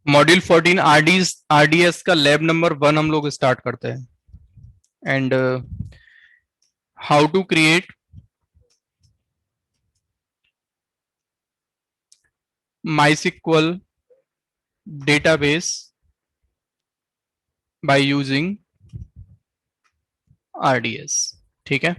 Module 14 RDS का lab number 1 हम लोग स्टार्ट करते हैं। And how to create MySQL database by using RDS. ठीक है,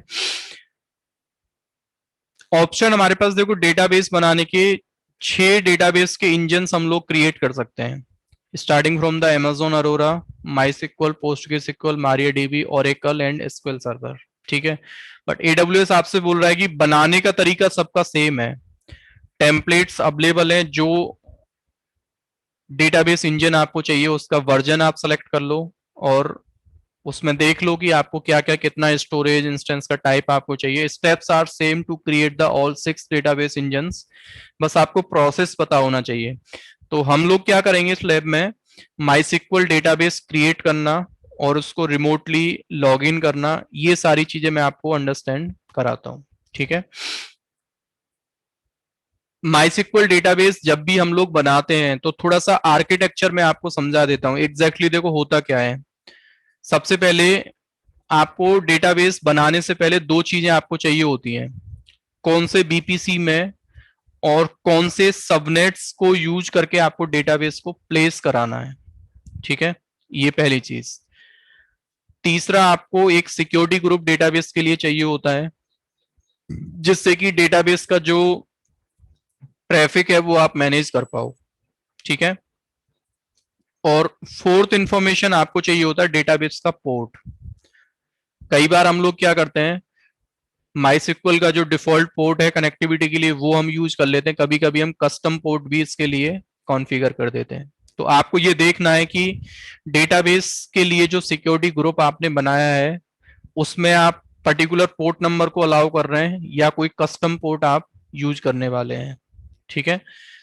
ऑप्शन हमारे पास देखो, डेटाबेस बनाने के 6 डेटाबेस के इंजन हम लोग क्रिएट कर सकते हैं, starting from the Amazon Arora, MySQL, PostgreSQL, MariaDB, Oracle and SQL server. ठीक है, बट AWS आपसे बोल रहा है कि बनाने का तरीका सबका सेम है, टेम्पलेट्स अवेलेबल हैं, जो डेटाबेस इंजन आपको चाहिए उसका वर्जन आप सेलेक्ट कर लो और उसमें देख लो कि आपको क्या क्या कितना स्टोरेज इंस्टेंस का टाइप आपको चाहिए। Steps are same to create the all 6 database engines, बस आपको प्रोसेस पता होना चाहिए। तो हम लोग क्या करेंगे इस लैब में, MySQL डेटाबेस क्रिएट करना और उसको रिमोटली लॉग इन करना, ये सारी चीजें मैं आपको अंडरस्टैंड कराता हूँ। ठीक है, MySQL डेटाबेस जब भी हम लोग बनाते हैं तो थोड़ा सा आर्किटेक्चर में आपको समझा देता हूँ एग्जैक्टली। देखो होता क्या है, सबसे पहले आपको डेटाबेस बनाने से पहले 2 चीजें आपको चाहिए होती हैं, कौन से बीपीसी में और कौन से सबनेट्स को यूज करके आपको डेटाबेस को प्लेस कराना है। ठीक है, ये पहली चीज। तीसरा, आपको एक सिक्योरिटी ग्रुप डेटाबेस के लिए चाहिए होता है, जिससे कि डेटाबेस का जो ट्रैफिक है वो आप मैनेज कर पाओ। ठीक है, और फोर्थ इंफॉर्मेशन आपको चाहिए होता है डेटाबेस का पोर्ट। कई बार हम लोग क्या करते हैं, MySQL का जो डिफॉल्ट पोर्ट है कनेक्टिविटी के लिए वो हम यूज कर लेते हैं, कभी कभी हम कस्टम पोर्ट भी इसके लिए कॉन्फ़िगर कर देते हैं। तो आपको ये देखना है कि डेटाबेस के लिए जो सिक्योरिटी ग्रुप आपने बनाया है उसमें आप पर्टिकुलर पोर्ट नंबर को अलाउ कर रहे हैं या कोई कस्टम पोर्ट आप यूज करने वाले हैं। ठीक है,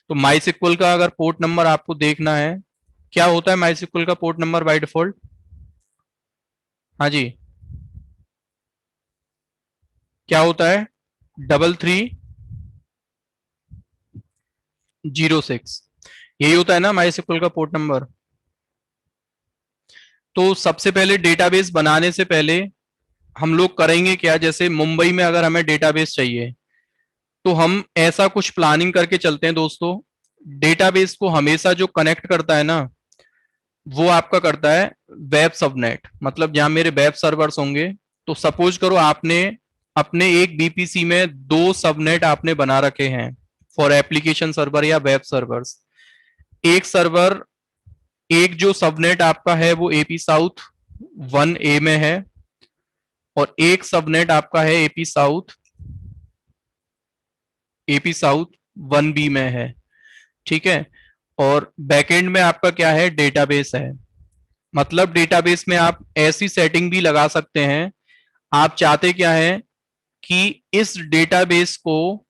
तो MySQL का अगर पोर्ट नंबर आपको देखना है, क्या होता है MySQL का पोर्ट नंबर बाय डिफॉल्ट? हाँ जी, क्या होता है? 3306, यही होता है ना MySQL का पोर्ट नंबर। तो सबसे पहले डेटाबेस बनाने से पहले हम लोग करेंगे क्या, जैसे मुंबई में अगर हमें डेटाबेस चाहिए तो हम ऐसा कुछ प्लानिंग करके चलते हैं दोस्तों। डेटाबेस को हमेशा जो कनेक्ट करता है ना, वो आपका करता है वेब सबनेट, मतलब जहां मेरे वेब सर्वर्स होंगे। तो सपोज करो आपने अपने एक बीपीसी में 2 सबनेट आपने बना रखे हैं फॉर एप्लीकेशन सर्वर या वेब सर्वर्स। एक सर्वर, एक जो सबनेट आपका है वो एपी साउथ 1A में है और एक सबनेट आपका है एपी साउथ 1B में है। ठीक है, और बैकएंड में आपका क्या है, डेटाबेस है। मतलब डेटाबेस में आप ऐसी सेटिंग भी लगा सकते हैं, आप चाहते क्या है कि इस डेटाबेस को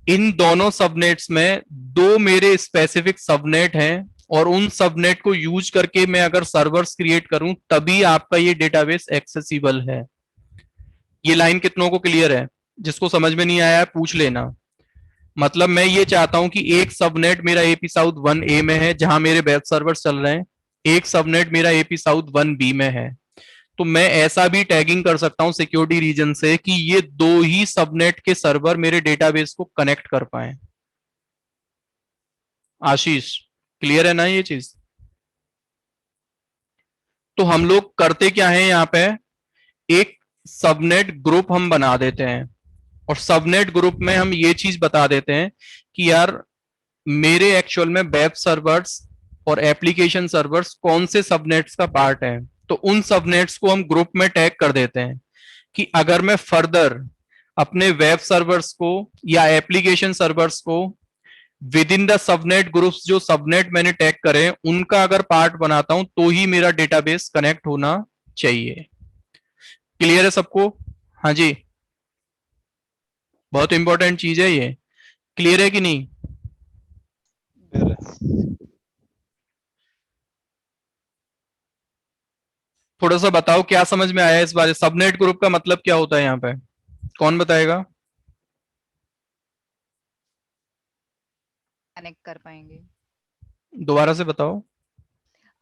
इन दोनों सबनेट्स में, 2 मेरे स्पेसिफिक सबनेट हैं और उन सबनेट को यूज करके मैं अगर सर्वर्स क्रिएट करूं तभी आपका ये डेटाबेस एक्सेसिबल है। ये लाइन कितनों को क्लियर है? जिसको समझ में नहीं आया है पूछ लेना। मतलब मैं ये चाहता हूं कि एक सबनेट मेरा एपी साउथ 1A में है जहां मेरे वेब सर्वर चल रहे हैं, एक सबनेट मेरा एपी साउथ 1B में है। तो मैं ऐसा भी टैगिंग कर सकता हूं सिक्योरिटी रीजन से कि ये 2 ही सबनेट के सर्वर मेरे डेटाबेस को कनेक्ट कर पाए। आशीष, क्लियर है ना ये चीज? तो हम लोग करते क्या है यहाँ पे, एक सबनेट ग्रुप हम बना देते हैं और सबनेट ग्रुप में हम ये चीज बता देते हैं कि यार मेरे एक्चुअल में वेब सर्वर्स और एप्लीकेशन सर्वर्स कौन से सबनेट्स का पार्ट है। तो उन सबनेट्स को हम ग्रुप में टैग कर देते हैं कि अगर मैं फर्दर अपने वेब सर्वर्स को या एप्लीकेशन सर्वर्स को with in the subnet groups, जो सबनेट मैंने टैग करे उनका अगर पार्ट बनाता हूं तो ही मेरा डेटाबेस कनेक्ट होना चाहिए। क्लियर है सबको? हाँ जी, बहुत इंपॉर्टेंट चीज है ये। क्लियर है कि नहीं? थोड़ा सा बताओ क्या समझ में आया इस बारे, सबनेट ग्रुप का मतलब क्या होता है यहाँ पे, कौन बताएगा? कनेक्ट कर पाएंगे। दोबारा से बताओ।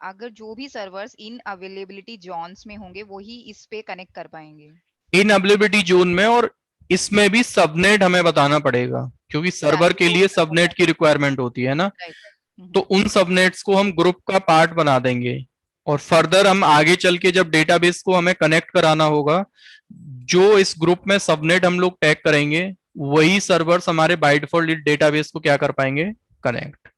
अगर जो भी सर्वर्स इन अवेलेबिलिटी जोन्स में होंगे वही इस पे कनेक्ट कर पाएंगे। इन अवेलेबिलिटी जोन में, और इसमें भी सबनेट हमें बताना पड़ेगा, क्योंकि सर्वर राइट, के वो लिए सब होता सबनेट की रिक्वायरमेंट होती है ना। है। राइट। तो उन सबनेट्स को हम ग्रुप का पार्ट बना देंगे, और फर्दर हम आगे चल के जब डेटाबेस को हमें कनेक्ट कराना होगा, जो इस ग्रुप में सबनेट हम लोग टैग करेंगे, वही सर्वर्स हमारे बाय डिफॉल्ट डेटाबेस को क्या कर पाएंगे, कनेक्ट।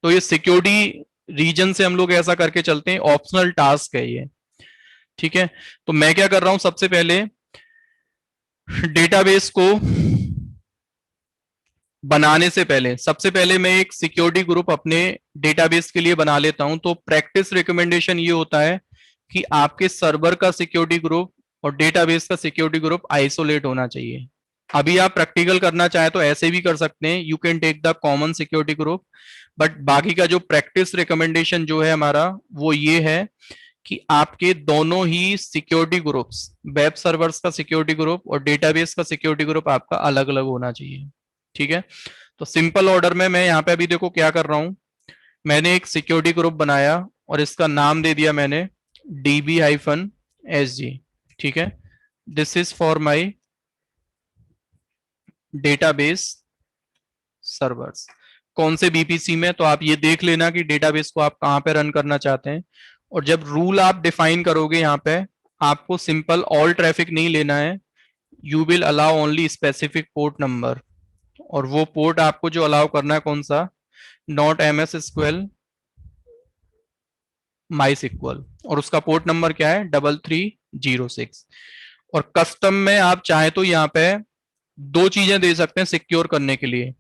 तो ये सिक्योरिटी रीजन से हम लोग ऐसा करके चलते हैं, ऑप्शनल टास्क है ये। ठीक है, तो मैं क्या कर रहा हूं, सबसे पहले डेटाबेस को बनाने से पहले सबसे पहले मैं एक सिक्योरिटी ग्रुप अपने डेटाबेस के लिए बना लेता हूं। तो प्रैक्टिस रिकमेंडेशन ये होता है कि आपके सर्वर का सिक्योरिटी ग्रुप और डेटाबेस का सिक्योरिटी ग्रुप आइसोलेट होना चाहिए। अभी आप प्रैक्टिकल करना चाहे तो ऐसे भी कर सकते हैं, you can take the common security group, but बाकी का जो प्रैक्टिस रिकमेंडेशन जो है हमारा, वो ये है कि आपके दोनों ही सिक्योरिटी ग्रुप्स, वेब सर्वर्स का सिक्योरिटी ग्रुप और डेटाबेस का सिक्योरिटी ग्रुप आपका अलग अलग होना चाहिए। ठीक है, तो सिंपल ऑर्डर में मैं यहाँ पे अभी देखो क्या कर रहा हूं, मैंने एक सिक्योरिटी ग्रुप बनाया और इसका नाम दे दिया मैंने DB-SG। ठीक है, this is for my database servers. कौन से बीपीसी में, तो आप ये देख लेना कि डेटाबेस को आप कहां पे रन करना चाहते हैं। और जब रूल आप डिफाइन करोगे यहाँ पे, आपको सिंपल ऑल ट्रैफिक नहीं लेना है, you will allow only specific port number. और वो पोर्ट आपको जो अलाउ करना है कौन सा, not MS SQL MySQL, और उसका पोर्ट नंबर क्या है, 3306। और कस्टम में आप चाहे तो यहाँ पे दो चीजें दे सकते हैं सिक्योर करने के लिए,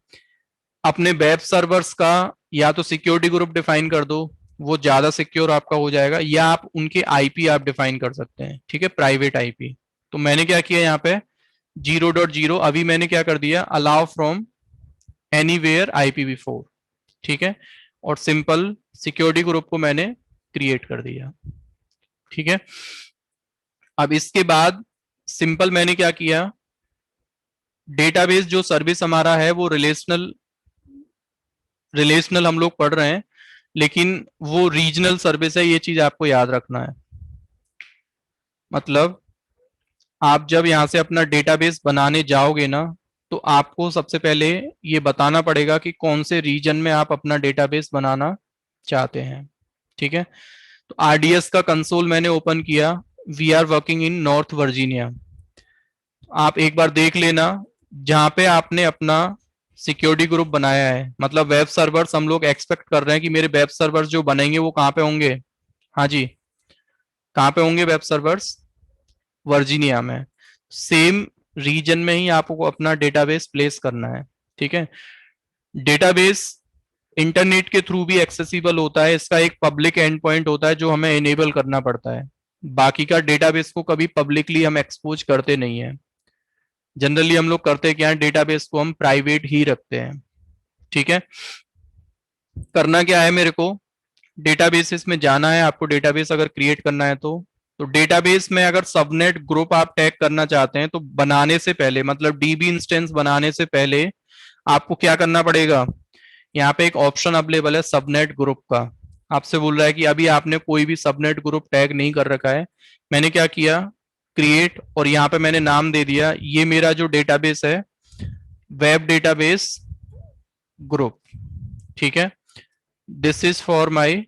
अपने वेब सर्वर्स का या तो सिक्योरिटी ग्रुप डिफाइन कर दो, वो ज्यादा सिक्योर आपका हो जाएगा, या आप उनके आईपी आप डिफाइन कर सकते हैं। ठीक है, प्राइवेट आईपी। तो मैंने क्या किया यहाँ पे 0.0, अभी मैंने क्या कर दिया, अलाउ फ्रॉम एनीवेयर IPv4। ठीक है, और सिंपल सिक्योरिटी ग्रुप को मैंने क्रिएट कर दिया। ठीक है, अब इसके बाद सिंपल मैंने क्या किया, डेटाबेस जो सर्विस हमारा है वो रिलेशनल रिलेशनल हम लोग पढ़ रहे हैं, लेकिन वो रीजनल सर्विस है, ये चीज आपको याद रखना है। मतलब आप जब यहां से अपना डेटाबेस बनाने जाओगे ना, तो आपको सबसे पहले ये बताना पड़ेगा कि कौन से रीजन में आप अपना डेटाबेस बनाना चाहते हैं। ठीक है, तो RDS का कंसोल मैंने ओपन किया, we are working in North Virginia. आप एक बार देख लेना, जहां पे आपने अपना सिक्योरिटी ग्रुप बनाया है, मतलब वेब सर्वर्स हम लोग एक्सपेक्ट कर रहे हैं कि मेरे वेब सर्वर्स जो बनेंगे वो कहाँ पे होंगे, हाँ जी, कहाँ पे होंगे वेब सर्वर्स, वर्जीनिया में। सेम रीजन में ही आपको अपना डेटाबेस प्लेस करना है। ठीक है, डेटाबेस इंटरनेट के थ्रू भी एक्सेसिबल होता है, इसका एक पब्लिक एंड पॉइंट होता है जो हमें इनेबल करना पड़ता है। बाकी का डेटाबेस को कभी पब्लिकली हम एक्सपोज करते नहीं है, जनरली हम लोग करते क्या है, डेटाबेस को हम प्राइवेट ही रखते हैं। ठीक है, करना क्या है मेरे को, डेटाबेसेस में जाना है आपको, डेटाबेस अगर क्रिएट करना है तो डेटाबेस में अगर सबनेट ग्रुप आप टैग करना चाहते हैं, तो बनाने से पहले, मतलब DB इंस्टेंस बनाने से पहले आपको क्या करना पड़ेगा, यहाँ पे एक ऑप्शन अवेलेबल है सबनेट ग्रुप का। आपसे बोल रहा है कि अभी आपने कोई भी सबनेट ग्रुप टैग नहीं कर रखा है। मैंने क्या किया, क्रिएट, और यहाँ पे मैंने नाम दे दिया, ये मेरा जो डेटाबेस है वेब डेटाबेस ग्रुप। ठीक है, this is for my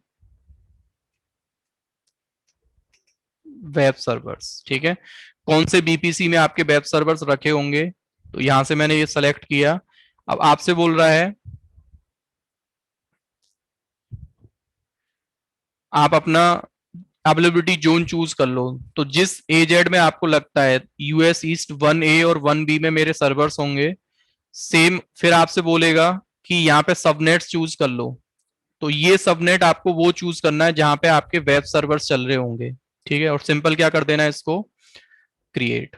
web servers. ठीक है, कौन से बीपीसी में आपके वेब सर्वर्स रखे होंगे, तो यहां से मैंने ये सेलेक्ट किया। अब आपसे बोल रहा है आप अपना अवेलेबिलिटी जोन चूज कर लो, तो जिस AZ में आपको लगता है US ईस्ट 1A और 1B में मेरे सर्वर्स होंगे, सेम फिर आपसे बोलेगा कि यहाँ पे सबनेट्स चूज कर लो, तो ये सबनेट आपको वो चूज करना है जहां पे आपके वेब सर्वर्स चल रहे होंगे। ठीक है, और सिंपल क्या कर देना है इसको, क्रिएट।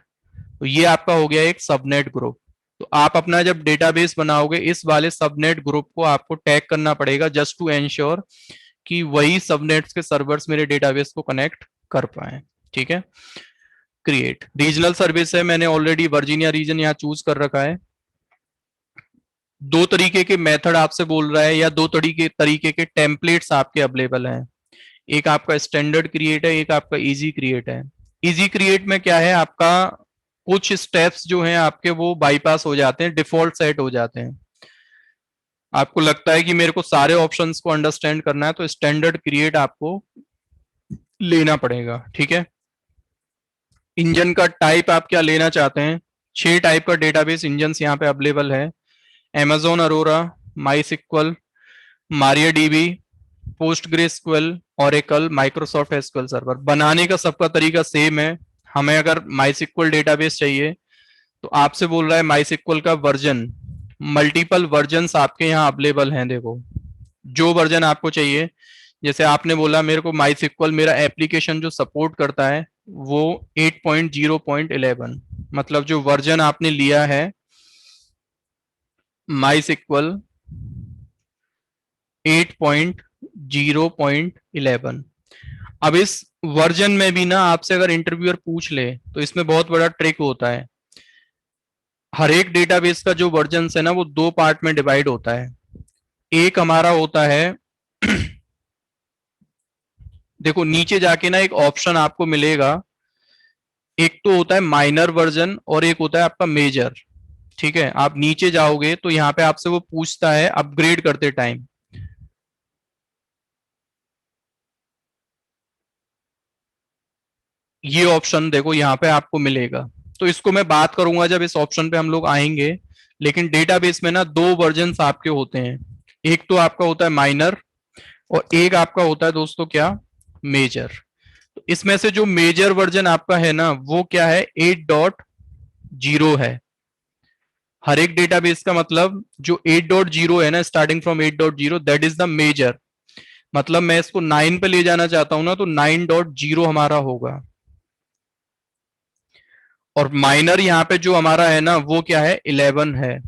तो ये आपका हो गया एक सबनेट ग्रुप। तो आप अपना जब डेटाबेस बनाओगे, इस वाले सबनेट ग्रुप को आपको टैग करना पड़ेगा, जस्ट टू एंश्योर कि वही सबनेट्स के सर्वर्स मेरे डेटाबेस को कनेक्ट कर पाए। ठीक है, क्रिएट रीजनल सर्विस है, मैंने ऑलरेडी वर्जीनिया रीजन यहाँ चूज कर रखा है। दो तरीके के मेथड आपसे बोल रहा है या दो तरीके तरीके के टेम्पलेट्स आपके अवेलेबल हैं। एक आपका स्टैंडर्ड क्रिएट है, एक आपका इजी क्रिएट है। इजी क्रिएट में क्या है, आपका कुछ स्टेप्स जो हैं आपके वो बाईपास हो जाते हैं, डिफॉल्ट सेट हो जाते हैं। आपको लगता है कि मेरे को सारे ऑप्शंस को अंडरस्टैंड करना है तो स्टैंडर्ड क्रिएट आपको लेना पड़ेगा, ठीक है। इंजन का टाइप आप क्या लेना चाहते हैं? 6 टाइप का डेटाबेस इंजन यहाँ पे अवेलेबल है। Amazon Aurora, my MariaDB, PostgreSQL, Oracle, Microsoft SQL server. बनाने का सबका तरीका सेम है। हमें अगर MySQL डेटाबेस चाहिए तो आपसे बोल रहा है MySQL का वर्जन, मल्टीपल वर्जन्स आपके यहाँ अवेलेबल हैं। देखो जो वर्जन आपको चाहिए, जैसे आपने बोला मेरे को MySQL मेरा एप्लीकेशन जो सपोर्ट करता है वो 8.0.11, मतलब जो वर्जन आपने लिया है MySQL 8.0.11। अब इस वर्जन में भी ना आपसे अगर इंटरव्यूअर पूछ ले तो इसमें बहुत बड़ा ट्रिक होता है। हर एक डेटाबेस का जो वर्जन है ना वो दो पार्ट में डिवाइड होता है। एक हमारा होता है देखो नीचे जाके ना एक ऑप्शन आपको मिलेगा, एक तो होता है माइनर वर्जन और एक होता है आपका मेजर। ठीक है, आप नीचे जाओगे तो यहाँ पे आपसे वो पूछता है अपग्रेड करते टाइम। ये ऑप्शन देखो यहाँ पे आपको मिलेगा, तो इसको मैं बात करूंगा जब इस ऑप्शन पे हम लोग आएंगे। लेकिन डेटाबेस में ना दो वर्जन्स आपके होते हैं, एक तो आपका होता है माइनर और एक आपका होता है दोस्तों क्या, मेजर। तो इसमें से जो मेजर वर्जन आपका है ना वो क्या है, 8.0 है। हर एक डेटाबेस का मतलब जो 8.0 है ना, starting from 8.0, that is the major. मतलब मैं इसको 9 पे ले जाना चाहता हूं ना तो 9.0 हमारा होगा। और माइनर यहाँ पे जो हमारा है ना वो क्या है, 11 है।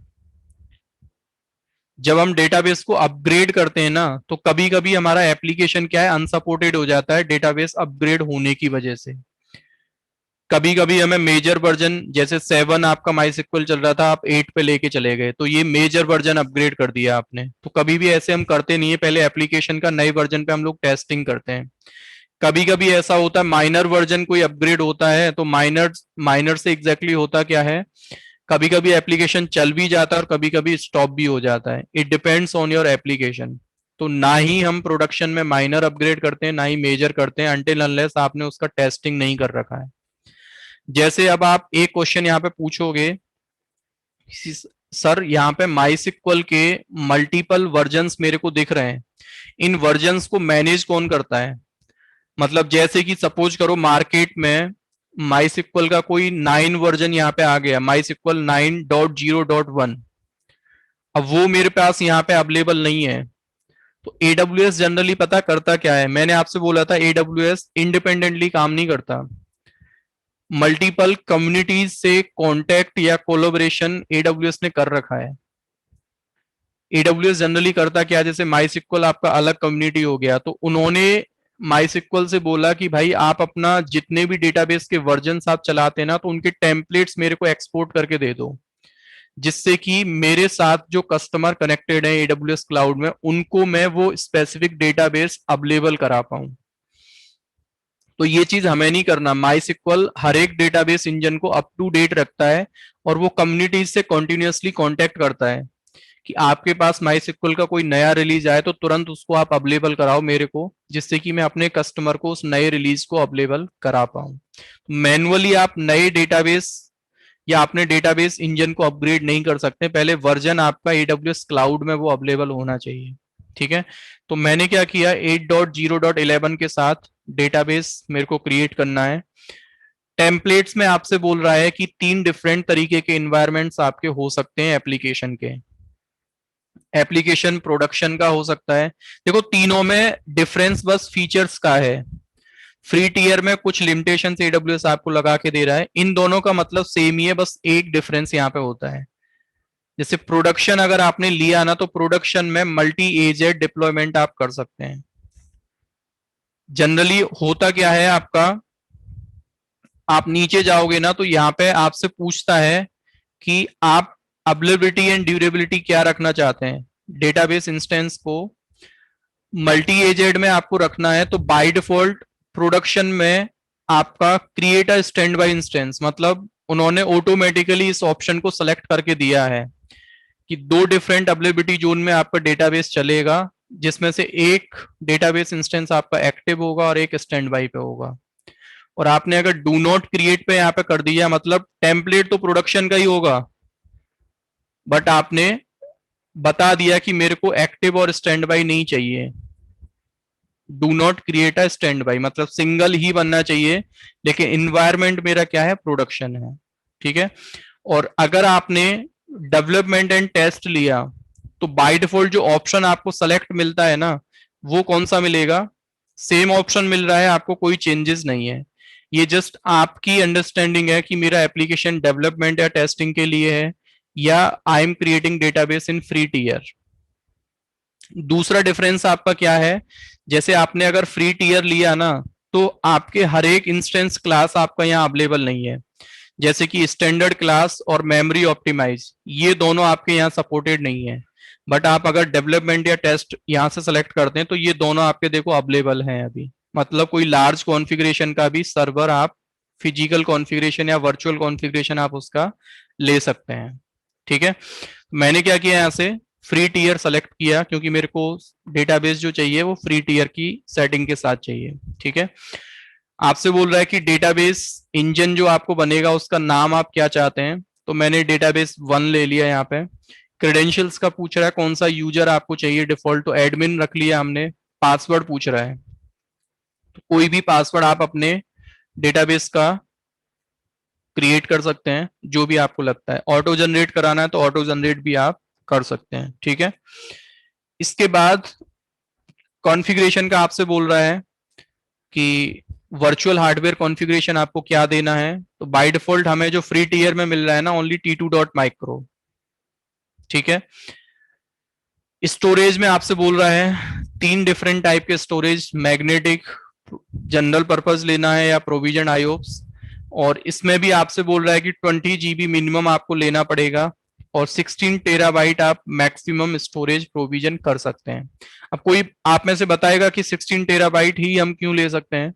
जब हम डेटाबेस को अपग्रेड करते हैं ना तो कभी कभी हमारा एप्लीकेशन क्या है, अनसपोर्टेड हो जाता है डेटाबेस अपग्रेड होने की वजह से। कभी कभी हमें मेजर वर्जन, जैसे 7 आपका MySQL चल रहा था, आप 8 पे लेके चले गए तो ये मेजर वर्जन अपग्रेड कर दिया आपने। तो कभी भी ऐसे हम करते नहीं है, पहले एप्लीकेशन का नए वर्जन पे हम लोग टेस्टिंग करते हैं। कभी कभी ऐसा होता है माइनर वर्जन कोई अपग्रेड होता है तो माइनर माइनर से एग्जैक्टली होता क्या है, कभी कभी एप्लीकेशन चल भी जाता है और कभी कभी स्टॉप भी हो जाता है। It depends on your application. तो ना ही हम प्रोडक्शन में माइनर अपग्रेड करते हैं ना ही मेजर करते हैं, अनटिल अनलेस आपने उसका टेस्टिंग नहीं कर रखा है। जैसे अब आप एक क्वेश्चन यहाँ पे पूछोगे, सर यहाँ पे MySQL के मल्टीपल वर्जन्स मेरे को दिख रहे हैं, इन वर्जन्स को मैनेज कौन करता है? मतलब जैसे कि सपोज करो मार्केट में MySQL का कोई 9 वर्जन यहाँ पे आ गया, MySQL 9.0.1। अब वो मेरे पास यहाँ पे अवेलेबल नहीं है। तो AWS जनरली पता करता क्या है, मैंने आपसे बोला था AWS इंडिपेंडेंटली काम नहीं करता। मल्टीपल कम्युनिटीज से कांटेक्ट या कोलोबरेशन AWS ने कर रखा है। AWS जनरली करता क्या, जैसे MySQL आपका अलग कम्युनिटी हो गया तो उन्होंने MySQL से बोला कि भाई आप अपना जितने भी डेटाबेस के वर्जन्स आप चलाते हैं ना तो उनके टेम्पलेट्स मेरे को एक्सपोर्ट करके दे दो, जिससे कि मेरे साथ जो कस्टमर कनेक्टेड है AWS क्लाउड में उनको मैं वो स्पेसिफिक डेटाबेस अवेलेबल करा पाऊं। तो ये चीज हमें नहीं करना। MySQL हर एक डेटाबेस इंजन को अप टू डेट रखता है और वो कम्युनिटीज से कॉन्टिन्यूसली कांटेक्ट करता है कि आपके पास MySQL का कोई नया रिलीज आए तो तुरंत उसको आप अवेलेबल कराओ मेरे को, जिससे कि मैं अपने कस्टमर को उस नए रिलीज को अवेलेबल करा पाऊं। मैनुअली आप नए डेटाबेस या अपने डेटाबेस इंजन को अपग्रेड नहीं कर सकते, पहले वर्जन आपका AWS क्लाउड में वो अवेलेबल होना चाहिए। ठीक है, तो मैंने क्या किया, 8.0.11 के साथ डेटाबेस मेरे को क्रिएट करना है। टेम्पलेट्स में आपसे बोल रहा है कि 3 डिफरेंट तरीके के इन्वायरमेंट्स आपके हो सकते हैं एप्लीकेशन के। एप्लीकेशन प्रोडक्शन का हो सकता है। देखो तीनों में डिफरेंस बस फीचर्स का है। फ्री टीयर में कुछ लिमिटेशन AWS आपको लगा के दे रहा है, इन दोनों का मतलब सेम ही है, बस एक डिफरेंस यहाँ पे होता है। जैसे प्रोडक्शन अगर आपने लिया ना तो प्रोडक्शन में मल्टी एजेड डिप्लॉयमेंट आप कर सकते हैं। जनरली होता क्या है आपका, आप नीचे जाओगे ना तो यहाँ पे आपसे पूछता है कि आप अवेलेबिलिटी एंड ड्यूरेबिलिटी क्या रखना चाहते हैं, डेटाबेस इंस्टेंस को मल्टी एजेड में आपको रखना है, तो बाय डिफॉल्ट प्रोडक्शन में आपका create a stand by instance, मतलब उन्होंने ऑटोमेटिकली इस ऑप्शन को सेलेक्ट करके दिया है कि दो डिफरेंट अवेलेबिलिटी जोन में आपका डेटाबेस चलेगा, जिसमें से एक डेटाबेस इंस्टेंस आपका एक्टिव होगा और एक स्टैंड बाय पे होगा। और आपने अगर डू नॉट क्रिएट पे यहाँ पे कर दिया, मतलब टेम्पलेट तो प्रोडक्शन का ही होगा, बट आपने बता दिया कि मेरे को एक्टिव और स्टैंड बाय नहीं चाहिए। Do not create a stand by मतलब सिंगल ही बनना चाहिए, लेकिन इन्वायरमेंट मेरा क्या है, प्रोडक्शन है। ठीक है। और अगर आपने डेवलपमेंट एंड टेस्ट लिया, तो बाय डिफॉल्ट जो ऑप्शन आपको सेलेक्ट मिलता है ना, वो कौन सा मिलेगा, सेम ऑप्शन मिल रहा है आपको, कोई चेंजेस नहीं है। ये जस्ट आपकी अंडरस्टैंडिंग है कि मेरा एप्लीकेशन डेवलपमेंट या टेस्टिंग के लिए है, या I am creating database in free tier. दूसरा डिफरेंस आपका क्या है, जैसे आपने अगर फ्री टीयर लिया ना, तो आपके हर एक इंस्टेंस क्लास आपका यहाँ अवेलेबल नहीं है। जैसे कि स्टैंडर्ड क्लास और मेमोरी ऑप्टिमाइज, ये दोनों आपके यहाँ सपोर्टेड नहीं है। बट आप अगर डेवलपमेंट या टेस्ट यहाँ से सेलेक्ट करते हैं, तो ये दोनों आपके देखो अवेलेबल हैं अभी। मतलब कोई लार्ज कॉन्फ़िगरेशन का भी सर्वर आप फिजिकल कॉन्फ़िगरेशन या वर्चुअल कॉन्फ़िगरेशन आप उसका ले सकते हैं। ठीक है। मैंने क्या किया, यहाँ से फ्री टीयर सेलेक्ट किया, क्योंकि मेरे को डेटाबेस जो चाहिए वो फ्री टीयर की सेटिंग के साथ चाहिए। ठीक है। आपसे बोल रहा है कि डेटाबेस इंजन जो आपको बनेगा उसका नाम आप क्या चाहते हैं, तो मैंने डेटाबेस 1 ले लिया यहाँ पे। क्रेडेंशियल्स का पूछ रहा है कौन सा यूजर आपको चाहिए डिफॉल्ट, तो एडमिन रख लिया हमने। पासवर्ड पूछ रहा है, तो कोई भी पासवर्ड आप अपने डेटाबेस का क्रिएट कर सकते हैं, जो भी आपको लगता है। ऑटो जनरेट कराना है तो ऑटो जनरेट भी आप कर सकते हैं। ठीक है। इसके बाद कॉन्फ़िगरेशन का आपसे बोल रहा है कि वर्चुअल हार्डवेयर कॉन्फ़िगरेशन आपको क्या देना है, तो बाय डिफॉल्ट हमें जो फ्री टीयर में मिल रहा है ना, ओनली T2.micro। ठीक है। स्टोरेज में आपसे बोल रहा है 3 डिफरेंट टाइप के स्टोरेज, मैग्नेटिक, जनरल पर्पज लेना है या प्रोविजन आईओप्स। और इसमें भी आपसे बोल रहा है कि 20 जीबी मिनिमम आपको लेना पड़ेगा, और 16 टेराबाइट आप मैक्सिमम स्टोरेज प्रोविजन कर सकते हैं। अब कोई आप में से बताएगा कि 16 टेराबाइट ही हम क्यों ले सकते हैं,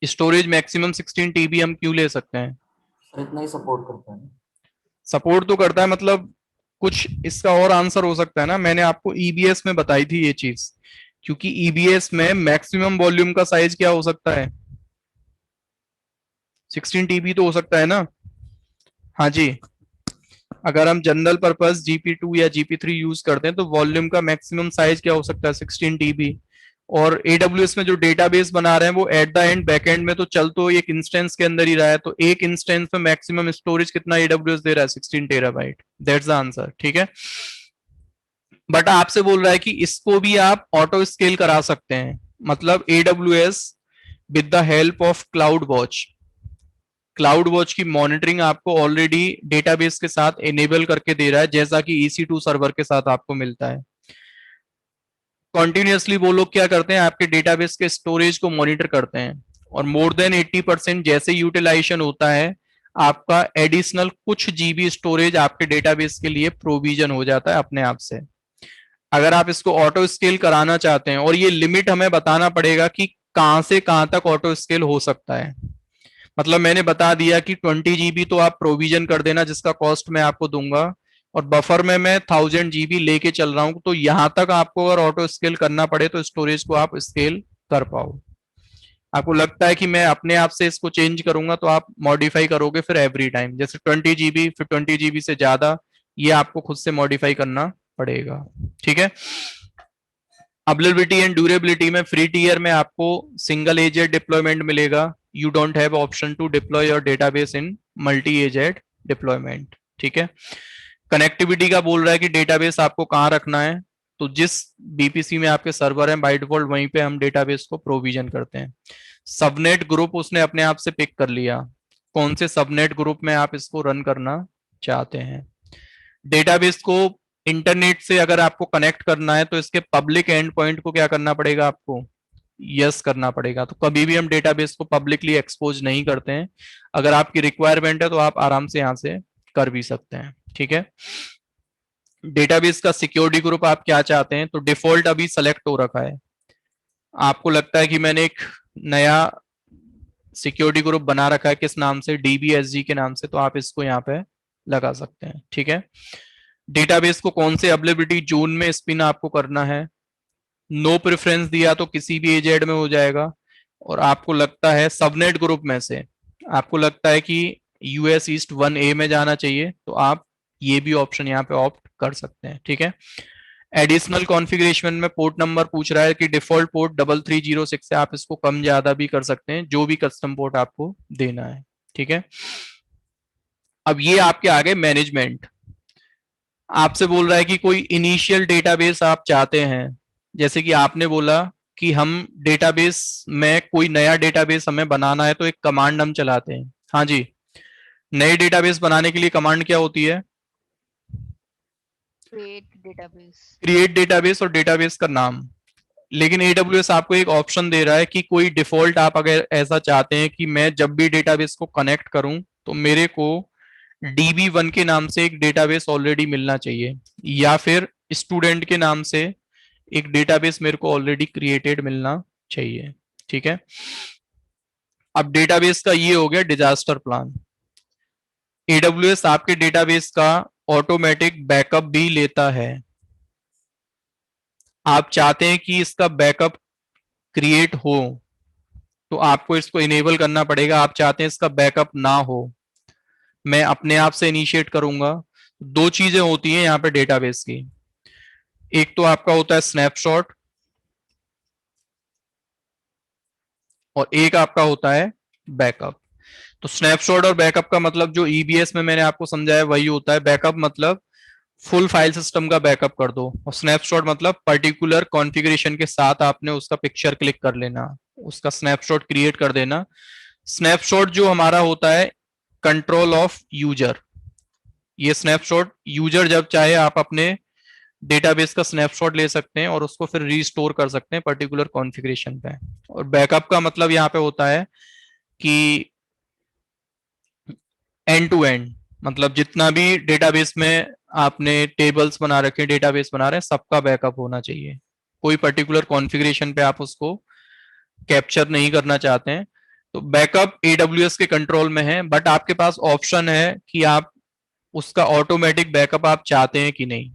स्टोरेज मैक्सिमम 16 टीबी हम क्यों ले सकते हैं? सर इतना ही सपोर्ट करता है। सपोर्ट तो करता है, मतलब कुछ इसका और आंसर हो सकता है ना। मैंने आपको ईबीएस में बताई थी ये चीज, क्योंकि ईबीएस में मैक्सिमम वॉल्यूम का साइज क्या हो सकता है, 16 टीबी तो हो सकता है ना। हाँ जी। अगर हम जनरल पर्पस GP2 या GP3 यूज करते हैं, तो वॉल्यूम का मैक्सिमम साइज क्या हो सकता है, 16 टीबी। और एडब्ल्यूएस में जो डेटाबेस बना रहे हैं वो एट द एंड बैकएंड में तो चल तो एक इंस्टेंस के अंदर ही रहा है, तो एक इंस्टेंस में मैक्सिमम स्टोरेज कितना एडब्ल्यूएस दे रहा है, 16 टेराबाइट। That's the answer. ठीक है। बट आपसे बोल रहा है कि इसको भी आप ऑटो स्केल करा सकते हैं, मतलब AWS with the help of cloud watch. Cloud watch की मॉनिटरिंग आपको ऑलरेडी डेटाबेस के साथ एनेबल करके दे रहा है, जैसा कि EC2 सर्वर के साथ आपको मिलता है। कॉन्टिन्यूसली वो लोग क्या करते हैं, आपके डेटाबेस के स्टोरेज को मॉनिटर करते हैं, और मोर देन 80% जैसे यूटिलाइजेशन होता है, आपका एडिशनल कुछ जीबी स्टोरेज आपके डेटाबेस के लिए प्रोविजन हो जाता है अपने आप से। अगर आप इसको ऑटो स्केल कराना चाहते हैं, और ये लिमिट हमें बताना पड़ेगा कि कहां से कहां तक ऑटो स्केल हो सकता है। मतलब मैंने बता दिया कि 20 जीबी तो आप प्रोविजन कर देना, जिसका कॉस्ट मैं आपको दूंगा, और बफर में मैं 1000 जीबी लेके चल रहा हूं, तो यहां तक आपको अगर ऑटो स्केल करना पड़े तो स्टोरेज को आप स्केल कर पाओ। आपको लगता है कि मैं अपने आप से इसको चेंज करूंगा, तो आप मॉडिफाई करोगे फिर एवरी टाइम, जैसे 20 जीबी फिर 20 जीबी से ज्यादा, ये आपको खुद से मॉडिफाई करना पड़ेगा। ठीक है। अवेलेबिलिटी एंड ड्यूरेबिलिटी में फ्री टीयर में आपको सिंगल एजेड डिप्लॉयमेंट मिलेगा। You don't have option to deploy your database in multi AZ deployment. ठीक है। कनेक्टिविटी का बोल रहा है कि डेटाबेस आपको कहाँ रखना है, तो जिस बीपीसी में आपके सर्वर हैं बाय डिफॉल्ट वहीं पे हम डेटाबेस को प्रोविजन करते हैं। सबनेट ग्रुप उसने अपने आप से पिक कर लिया, कौन से सबनेट ग्रुप में आप इसको रन करना चाहते हैं। डेटाबेस को इंटरनेट से अगर आपको कनेक्ट करना है, तो इसके पब्लिक एंड पॉइंट को क्या करना पड़ेगा आपको, यस करना पड़ेगा। तो कभी भी हम डेटाबेस को पब्लिकली एक्सपोज नहीं करते हैं। अगर आपकी रिक्वायरमेंट है तो आप आराम से यहाँ से कर भी सकते हैं, ठीक है। डेटाबेस का सिक्योरिटी ग्रुप आप क्या चाहते हैं, तो डिफॉल्ट अभी सेलेक्ट हो रखा है। आपको लगता है कि मैंने एक नया सिक्योरिटी ग्रुप बना रखा है, किस नाम से, DBSG के नाम से, तो आप इसको यहाँ पे लगा सकते हैं, ठीक है। डेटाबेस को कौन से अवेलेबिलिटी जोन में स्पिन आपको करना है, नो प्रेफरेंस दिया तो किसी भी एजेड में हो जाएगा। और आपको लगता है सबनेट ग्रुप में से आपको लगता है कि US ईस्ट 1A में जाना चाहिए, तो आप ये भी ऑप्शन यहाँ पे ऑप्ट कर सकते हैं, ठीक है। एडिशनल कॉन्फ़िगरेशन में पोर्ट नंबर पूछ रहा है कि डिफॉल्ट पोर्ट 3306 है, आप इसको कम ज्यादा भी कर सकते हैं, जो भी कस्टम पोर्ट आपको देना है, ठीक है। अब ये आपके आगे मैनेजमेंट आपसे बोल रहा है कि कोई इनिशियल डेटाबेस आप चाहते हैं, जैसे कि आपने बोला कि हम डेटाबेस में कोई नया डेटाबेस हमें बनाना है तो एक कमांड हम चलाते हैं। हाँ जी, नए डेटाबेस बनाने के लिए कमांड क्या होती है, क्रिएट डेटाबेस और डेटाबेस का नाम। लेकिन AWS आपको एक ऑप्शन दे रहा है कि कोई डिफॉल्ट आप अगर ऐसा चाहते हैं कि मैं जब भी डेटाबेस को कनेक्ट करूं तो मेरे को DB1 के नाम से एक डेटाबेस ऑलरेडी मिलना चाहिए, या फिर स्टूडेंट के नाम से एक डेटाबेस मेरे को ऑलरेडी क्रिएटेड मिलना चाहिए, ठीक है। अब डेटाबेस का ये हो गया डिजास्टर प्लान। AWS आपके डेटाबेस का ऑटोमेटिक बैकअप भी लेता है। आप चाहते हैं कि इसका बैकअप क्रिएट हो तो आपको इसको इनेबल करना पड़ेगा। आप चाहते हैं इसका बैकअप ना हो, मैं अपने आप से इनिशिएट करूंगा। दो चीजें होती हैं यहाँ पे डेटाबेस की, एक तो आपका होता है स्नैपशॉट और एक आपका होता है बैकअप। तो स्नैपशॉट और बैकअप का मतलब जो EBS में मैंने आपको समझाया वही होता है। बैकअप मतलब फुल फाइल सिस्टम का बैकअप कर दो, और स्नैपशॉट मतलब पर्टिकुलर कॉन्फ़िगरेशन के साथ आपने उसका पिक्चर क्लिक कर लेना, उसका स्नैपशॉट क्रिएट कर देना। स्नैपशॉट जो हमारा होता है कंट्रोल ऑफ यूजर, ये स्नैपशॉट यूजर जब चाहे आप अपने डेटाबेस का स्नैपशॉट ले सकते हैं और उसको फिर रीस्टोर कर सकते हैं पर्टिकुलर कॉन्फ़िगरेशन पे। और बैकअप का मतलब यहाँ पे होता है कि एंड टू एंड, मतलब जितना भी डेटाबेस में आपने टेबल्स बना रखे, डेटाबेस बना रहे हैं, सबका बैकअप होना चाहिए। कोई पर्टिकुलर कॉन्फ़िगरेशन पे आप उसको कैप्चर नहीं करना चाहते हैं तो बैकअप AWS के कंट्रोल में है, बट आपके पास ऑप्शन है कि आप उसका ऑटोमेटिक बैकअप आप चाहते हैं कि नहीं।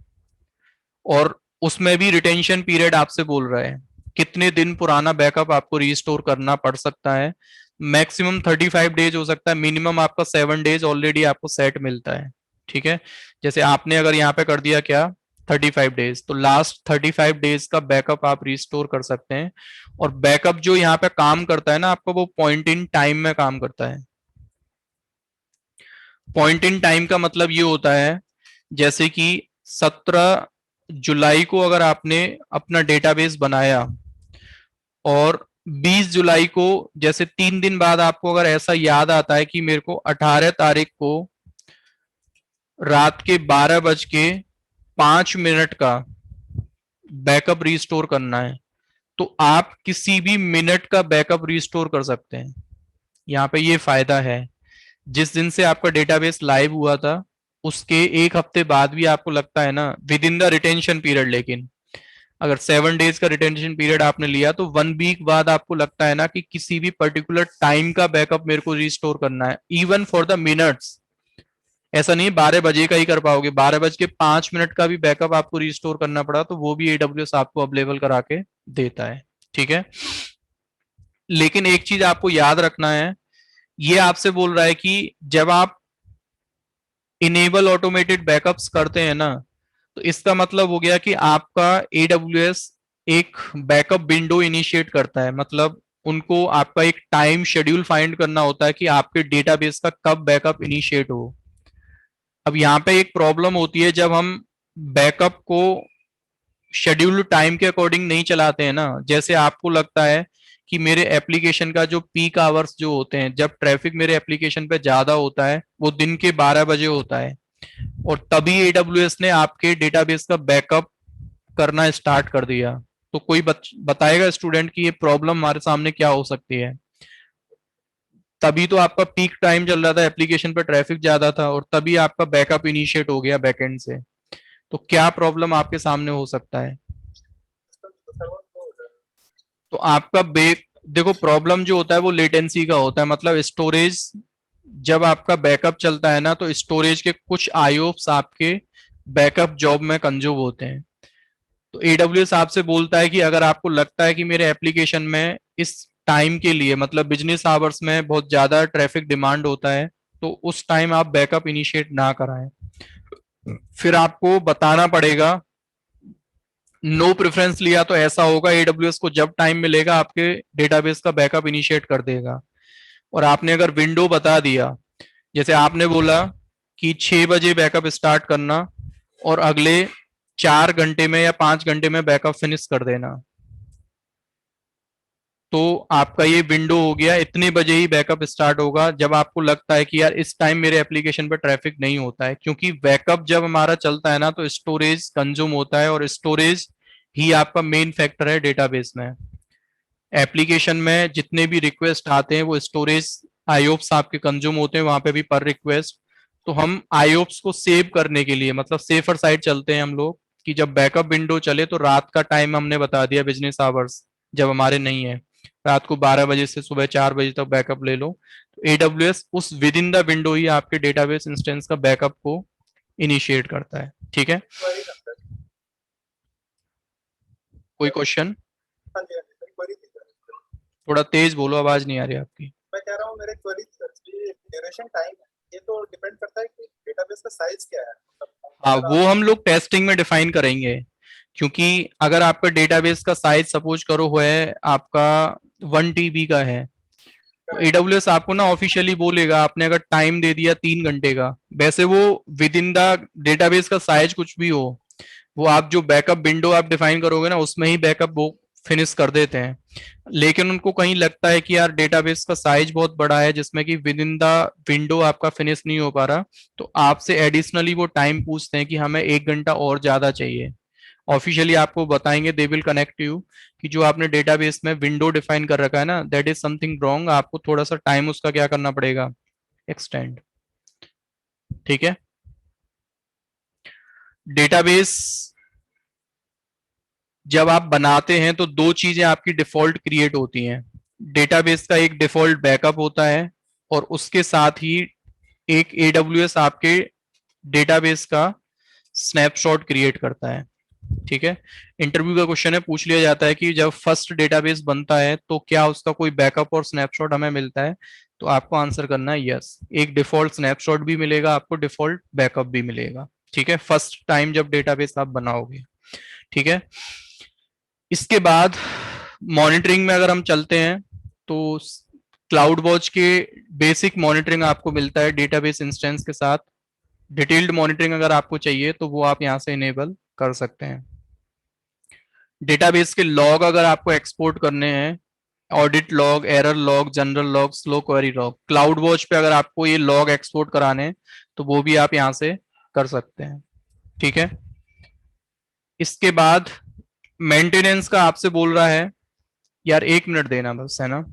और उसमें भी रिटेंशन पीरियड आपसे बोल रहा है, कितने दिन पुराना बैकअप आपको रिस्टोर करना पड़ सकता है। मैक्सिमम 35 डेज हो सकता है, मिनिमम आपका 7 डेज ऑलरेडी आपको सेट मिलता है, ठीक है। जैसे आपने अगर यहाँ पे कर दिया क्या 35 डेज, तो लास्ट 35 डेज का बैकअप आप रिस्टोर कर सकते हैं। और बैकअप जो यहाँ पे काम करता है ना आपका, वो पॉइंट इन टाइम में काम करता है। पॉइंट इन टाइम का मतलब ये होता है जैसे कि 17 जुलाई को अगर आपने अपना डेटाबेस बनाया और 20 जुलाई को, जैसे 3 दिन बाद आपको अगर ऐसा याद आता है कि मेरे को 18 तारीख को रात के 12:05 का बैकअप रिस्टोर करना है, तो आप किसी भी मिनट का बैकअप रिस्टोर कर सकते हैं। यहाँ पे ये फायदा है, जिस दिन से आपका डेटाबेस लाइव हुआ था उसके एक हफ्ते बाद भी आपको लगता है ना with in the retention period, लेकिन अगर 7 डेज का रिटेंशन पीरियड आपने लिया तो 1 वीक बाद आपको लगता है ना कि किसी भी पर्टिकुलर टाइम का बैकअप मेरे को रिस्टोर करना है, इवन फॉर द मिनट्स। ऐसा नहीं 12 बजे का ही कर पाओगे, 12:05 का भी बैकअप आपको रिस्टोर करना पड़ा तो वो भी AWS आपको अवेलेबल करा के देता है, ठीक है। लेकिन एक चीज आपको याद रखना है, ये आपसे बोल रहा है कि जब आप इनेबल ऑटोमेटेड बैकअप्स करते हैं ना, तो इसका मतलब हो गया कि आपका AWS एक बैकअप विंडो इनिशिएट करता है। मतलब उनको आपका एक टाइम शेड्यूल फाइंड करना होता है कि आपके डेटाबेस का कब बैकअप इनिशिएट हो। अब यहाँ पे एक प्रॉब्लम होती है, जब हम बैकअप को शेड्यूल्ड टाइम के अकॉर्डिंग नहीं चलाते हैं ना, जैसे आपको लगता है कि मेरे एप्लीकेशन का जो पीक आवर्स जो होते हैं, जब ट्रैफिक मेरे एप्लीकेशन पे ज्यादा होता है वो दिन के 12 बजे होता है, और तभी AWS ने आपके डेटाबेस का बैकअप करना स्टार्ट कर दिया, तो कोई बताएगा स्टूडेंट कि ये प्रॉब्लम हमारे सामने क्या हो सकती है? तभी तो आपका पीक टाइम चल रहा था, एप्लीकेशन पर ट्रैफिक ज्यादा था, और तभी आपका बैकअप इनिशिएट हो गया बैकएंड से। तो क्या प्रॉब्लम आपके सामने हो सकता है? तो आपका देखो, प्रॉब्लम जो होता है वो लेटेंसी का होता है, मतलब स्टोरेज। जब आपका बैकअप चलता है ना, तो स्टोरेज के कुछ आईओप्स आपके बैकअप जॉब में कंज्यूम होते हैं। तो एडब्ल्यूएस आपसे बोलता है कि अगर आपको लगता है कि मेरे एप्लीकेशन में इस टाइम के लिए, मतलब बिजनेस आवर्स में बहुत ज्यादा ट्रैफिक डिमांड होता है, तो उस टाइम आप बैकअप इनिशिएट ना कराएं। फिर आपको बताना पड़ेगा। नो प्रेफरेंस लिया तो ऐसा होगा, एडब्ल्यूएस को जब टाइम मिलेगा आपके डेटाबेस का बैकअप इनिशिएट कर देगा। और आपने अगर विंडो बता दिया, जैसे आपने बोला कि 6 बजे बैकअप स्टार्ट करना और अगले 4 घंटे में या 5 घंटे में बैकअप फिनिश कर देना, तो आपका ये विंडो हो गया। इतने बजे ही बैकअप स्टार्ट होगा जब आपको लगता है कि यार इस टाइम मेरे एप्लीकेशन पर ट्रैफिक नहीं होता है, क्योंकि बैकअप जब हमारा चलता है ना, तो स्टोरेज कंज्यूम होता है, और स्टोरेज ही आपका मेन फैक्टर है डेटाबेस में। एप्लीकेशन में जितने भी रिक्वेस्ट आते हैं वो स्टोरेज आईओप्स आपके कंज्यूम होते हैं वहां पे भी पर रिक्वेस्ट। तो हम आईओप्स को सेव करने के लिए, मतलब सेफर साइड चलते हैं हम लोग, कि जब बैकअप विंडो चले तो रात का टाइम हमने बता दिया, बिजनेस आवर्स जब हमारे नहीं है, रात को 12 बजे से सुबह 4 बजे तक बैकअप ले लो। तो एडब्ल्यूएस उस विद इन द विंडो ही आपके डेटाबेस इंस्टेंस का बैकअप को इनिशिएट करता है। ठीक है, कोई क्वेश्चन? हाँ जी, हाँ जी, मेरी क्वेरी थी सर। थोड़ा तेज बोलो, आवाज नहीं आ रही आपकी। मैं कह रहा हूँ मेरी क्वेरी थी सर कि ड्यूरेशन टाइम है, ये तो डिपेंड करता है कि डेटाबेस का साइज क्या है, मतलब हाँ, अगर वो आप हम लोग टेस्टिंग में डिफाइन करेंगे। क्योंकि अगर आपका डेटाबेस का साइज सपोज करो है आपका 1 TB का है, तो एडब्ल्यूएस आपको ना ऑफिशियली बोलेगा, आपने अगर टाइम दे दिया 3 घंटे का, वैसे वो विद इन द डेटाबेस का साइज कुछ भी हो, वो आप जो बैकअप विंडो आप डिफाइन करोगे ना, उसमें ही बैकअप वो फिनिश कर देते हैं। लेकिन उनको कहीं लगता है कि यार डेटाबेस का साइज बहुत बड़ा है जिसमें कि विद इन द विंडो आपका फिनिश नहीं हो पा रहा, तो आपसे एडिशनली वो टाइम पूछते हैं कि हमें 1 घंटा और ज्यादा चाहिए। ऑफिशियली आपको बताएंगे, दे विल कनेक्ट यू, कि जो आपने डेटाबेस में विंडो डिफाइन कर रखा है ना, दैट इज समथिंग रॉन्ग, आपको थोड़ा सा टाइम उसका क्या करना पड़ेगा, एक्सटेंड। ठीक है, डेटाबेस जब आप बनाते हैं तो दो चीजें आपकी डिफॉल्ट क्रिएट होती हैं। डेटाबेस का एक डिफॉल्ट बैकअप होता है, और उसके साथ ही एक एडब्ल्यूएस आपके डेटाबेस का स्नैपशॉट क्रिएट करता है। ठीक है, इंटरव्यू का क्वेश्चन है, पूछ लिया जाता है कि जब फर्स्ट डेटाबेस बनता है तो क्या उसका कोई बैकअप और स्नैपशॉट हमें मिलता है? तो आपको आंसर करना है यस, एक डिफॉल्ट स्नैपशॉट भी मिलेगा आपको, डिफॉल्ट बैकअप भी मिलेगा। ठीक है, फर्स्ट टाइम जब डेटाबेस आप बनाओगे। ठीक है, इसके बाद मॉनिटरिंग में अगर हम चलते हैं, तो क्लाउड वॉच के बेसिक मॉनिटरिंग आपको मिलता है डेटाबेस इंस्टेंस के साथ। डिटेल्ड मॉनिटरिंग अगर आपको चाहिए तो वो आप यहाँ से इनेबल कर सकते हैं। डेटाबेस के लॉग अगर आपको एक्सपोर्ट करने हैं, audit log, error log, general log, slow query log, cloud watch पे अगर आपको ये लॉग एक्सपोर्ट कराने हैं तो वो भी आप यहाँ से कर सकते हैं। ठीक है, इसके बाद मेंटेनेंस का आपसे बोल रहा है, यार 1 मिनट देना बस, है ना।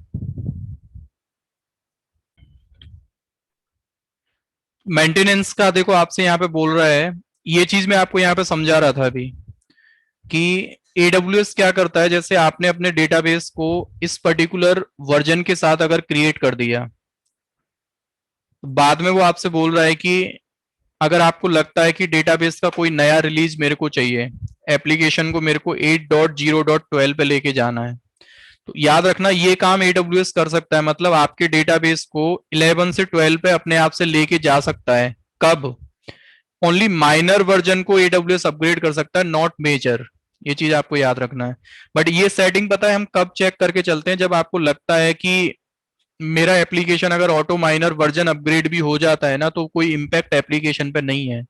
मेंटेनेंस का देखो आपसे यहाँ पे बोल रहा है, ये चीज मैं आपको यहाँ पे समझा रहा था अभी, कि एडब्ल्यूएस क्या करता है, जैसे आपने अपने डेटाबेस को इस पर्टिकुलर वर्जन के साथ अगर क्रिएट कर दिया, तो बाद में वो आपसे बोल रहा है कि अगर आपको लगता है कि डेटाबेस का कोई नया रिलीज मेरे को चाहिए, एप्लीकेशन को मेरे को 8.0.12 पे लेके जाना है, तो याद रखना ये काम एडब्ल्यूएस कर सकता है, मतलब आपके डेटाबेस को 11 से 12 पे अपने आप से लेके जा सकता है। कब? ओनली माइनर वर्जन को एडब्ल्यूएस अपग्रेड कर सकता है, नॉट मेजर। ये चीज आपको याद रखना है। बट ये सेटिंग पता है हम कब चेक करके चलते हैं, जब आपको लगता है कि मेरा एप्लीकेशन अगर ऑटो माइनर वर्जन अपग्रेड भी हो जाता है ना, तो कोई इम्पैक्ट एप्लीकेशन पे नहीं है,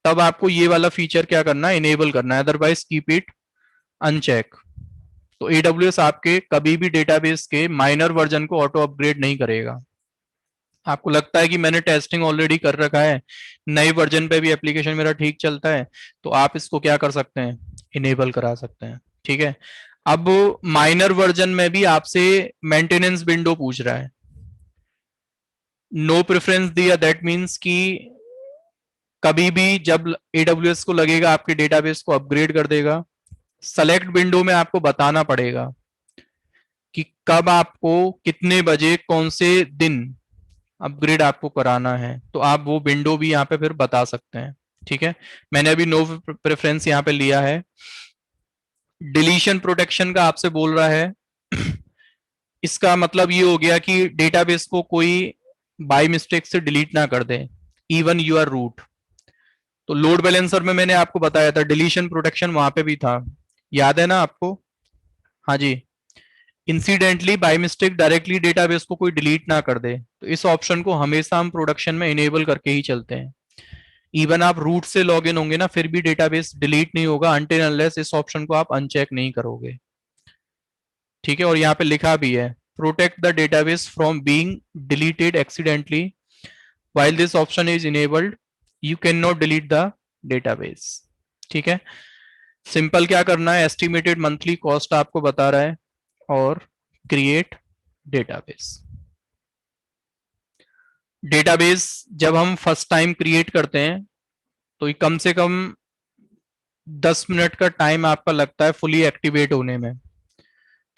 तब आपको ये वाला फीचर क्या करना है, इनेबल करना है, अदरवाइज कीप इट अनचेक। तो एडब्ल्यूएस आपके कभी भी डेटाबेस के माइनर वर्जन को ऑटो अपग्रेड नहीं करेगा। आपको लगता है कि मैंने टेस्टिंग ऑलरेडी कर रखा है, नए वर्जन पे भी एप्लीकेशन मेरा ठीक चलता है, तो आप इसको क्या कर सकते हैं, इनेबल करा सकते हैं। ठीक है, अब माइनर वर्जन में भी आपसे मेंटेनेंस विंडो पूछ रहा है, नो प्रेफरेंस दिया, दैट मीन्स कि कभी भी जब AWS को लगेगा आपके डेटाबेस को अपग्रेड कर देगा। सेलेक्ट विंडो में आपको बताना पड़ेगा कि कब आपको कितने बजे कौन से दिन अपग्रेड आपको कराना है, तो आप वो विंडो भी यहाँ पे फिर बता सकते हैं। ठीक है, मैंने अभी नो प्रेफरेंस यहाँ पे लिया है। डिलीशन प्रोटेक्शन का आपसे बोल रहा है इसका मतलब ये हो गया कि डेटाबेस को कोई बाय मिस्टेक से डिलीट ना कर दे, इवन यूर रूट। तो लोड बैलेंसर में मैंने आपको बताया था डिलीशन प्रोटेक्शन वहां पे भी था, याद है ना आपको? हाँ जी, incidentally by mistake directly database को कोई डिलीट ना कर दे, तो इस ऑप्शन को हमेशा हम प्रोडक्शन में इनेबल करके ही चलते हैं। इवन आप रूट से लॉग इन होंगे ना, फिर भी डेटाबेस डिलीट नहीं होगा अनटिल अनलेस इस ऑप्शन को आप अनचेक नहीं करोगे। ठीक है, और यहाँ पे लिखा भी है protect the database from being deleted accidentally while this option is enabled you can not delete the database. ठीक है, सिंपल क्या करना है, एस्टिमेटेड मंथली कॉस्ट आपको बता रहा है और क्रिएट डेटाबेस। डेटाबेस जब हम फर्स्ट टाइम क्रिएट करते हैं तो कम से कम 10 मिनट का टाइम आपका लगता है फुली एक्टिवेट होने में।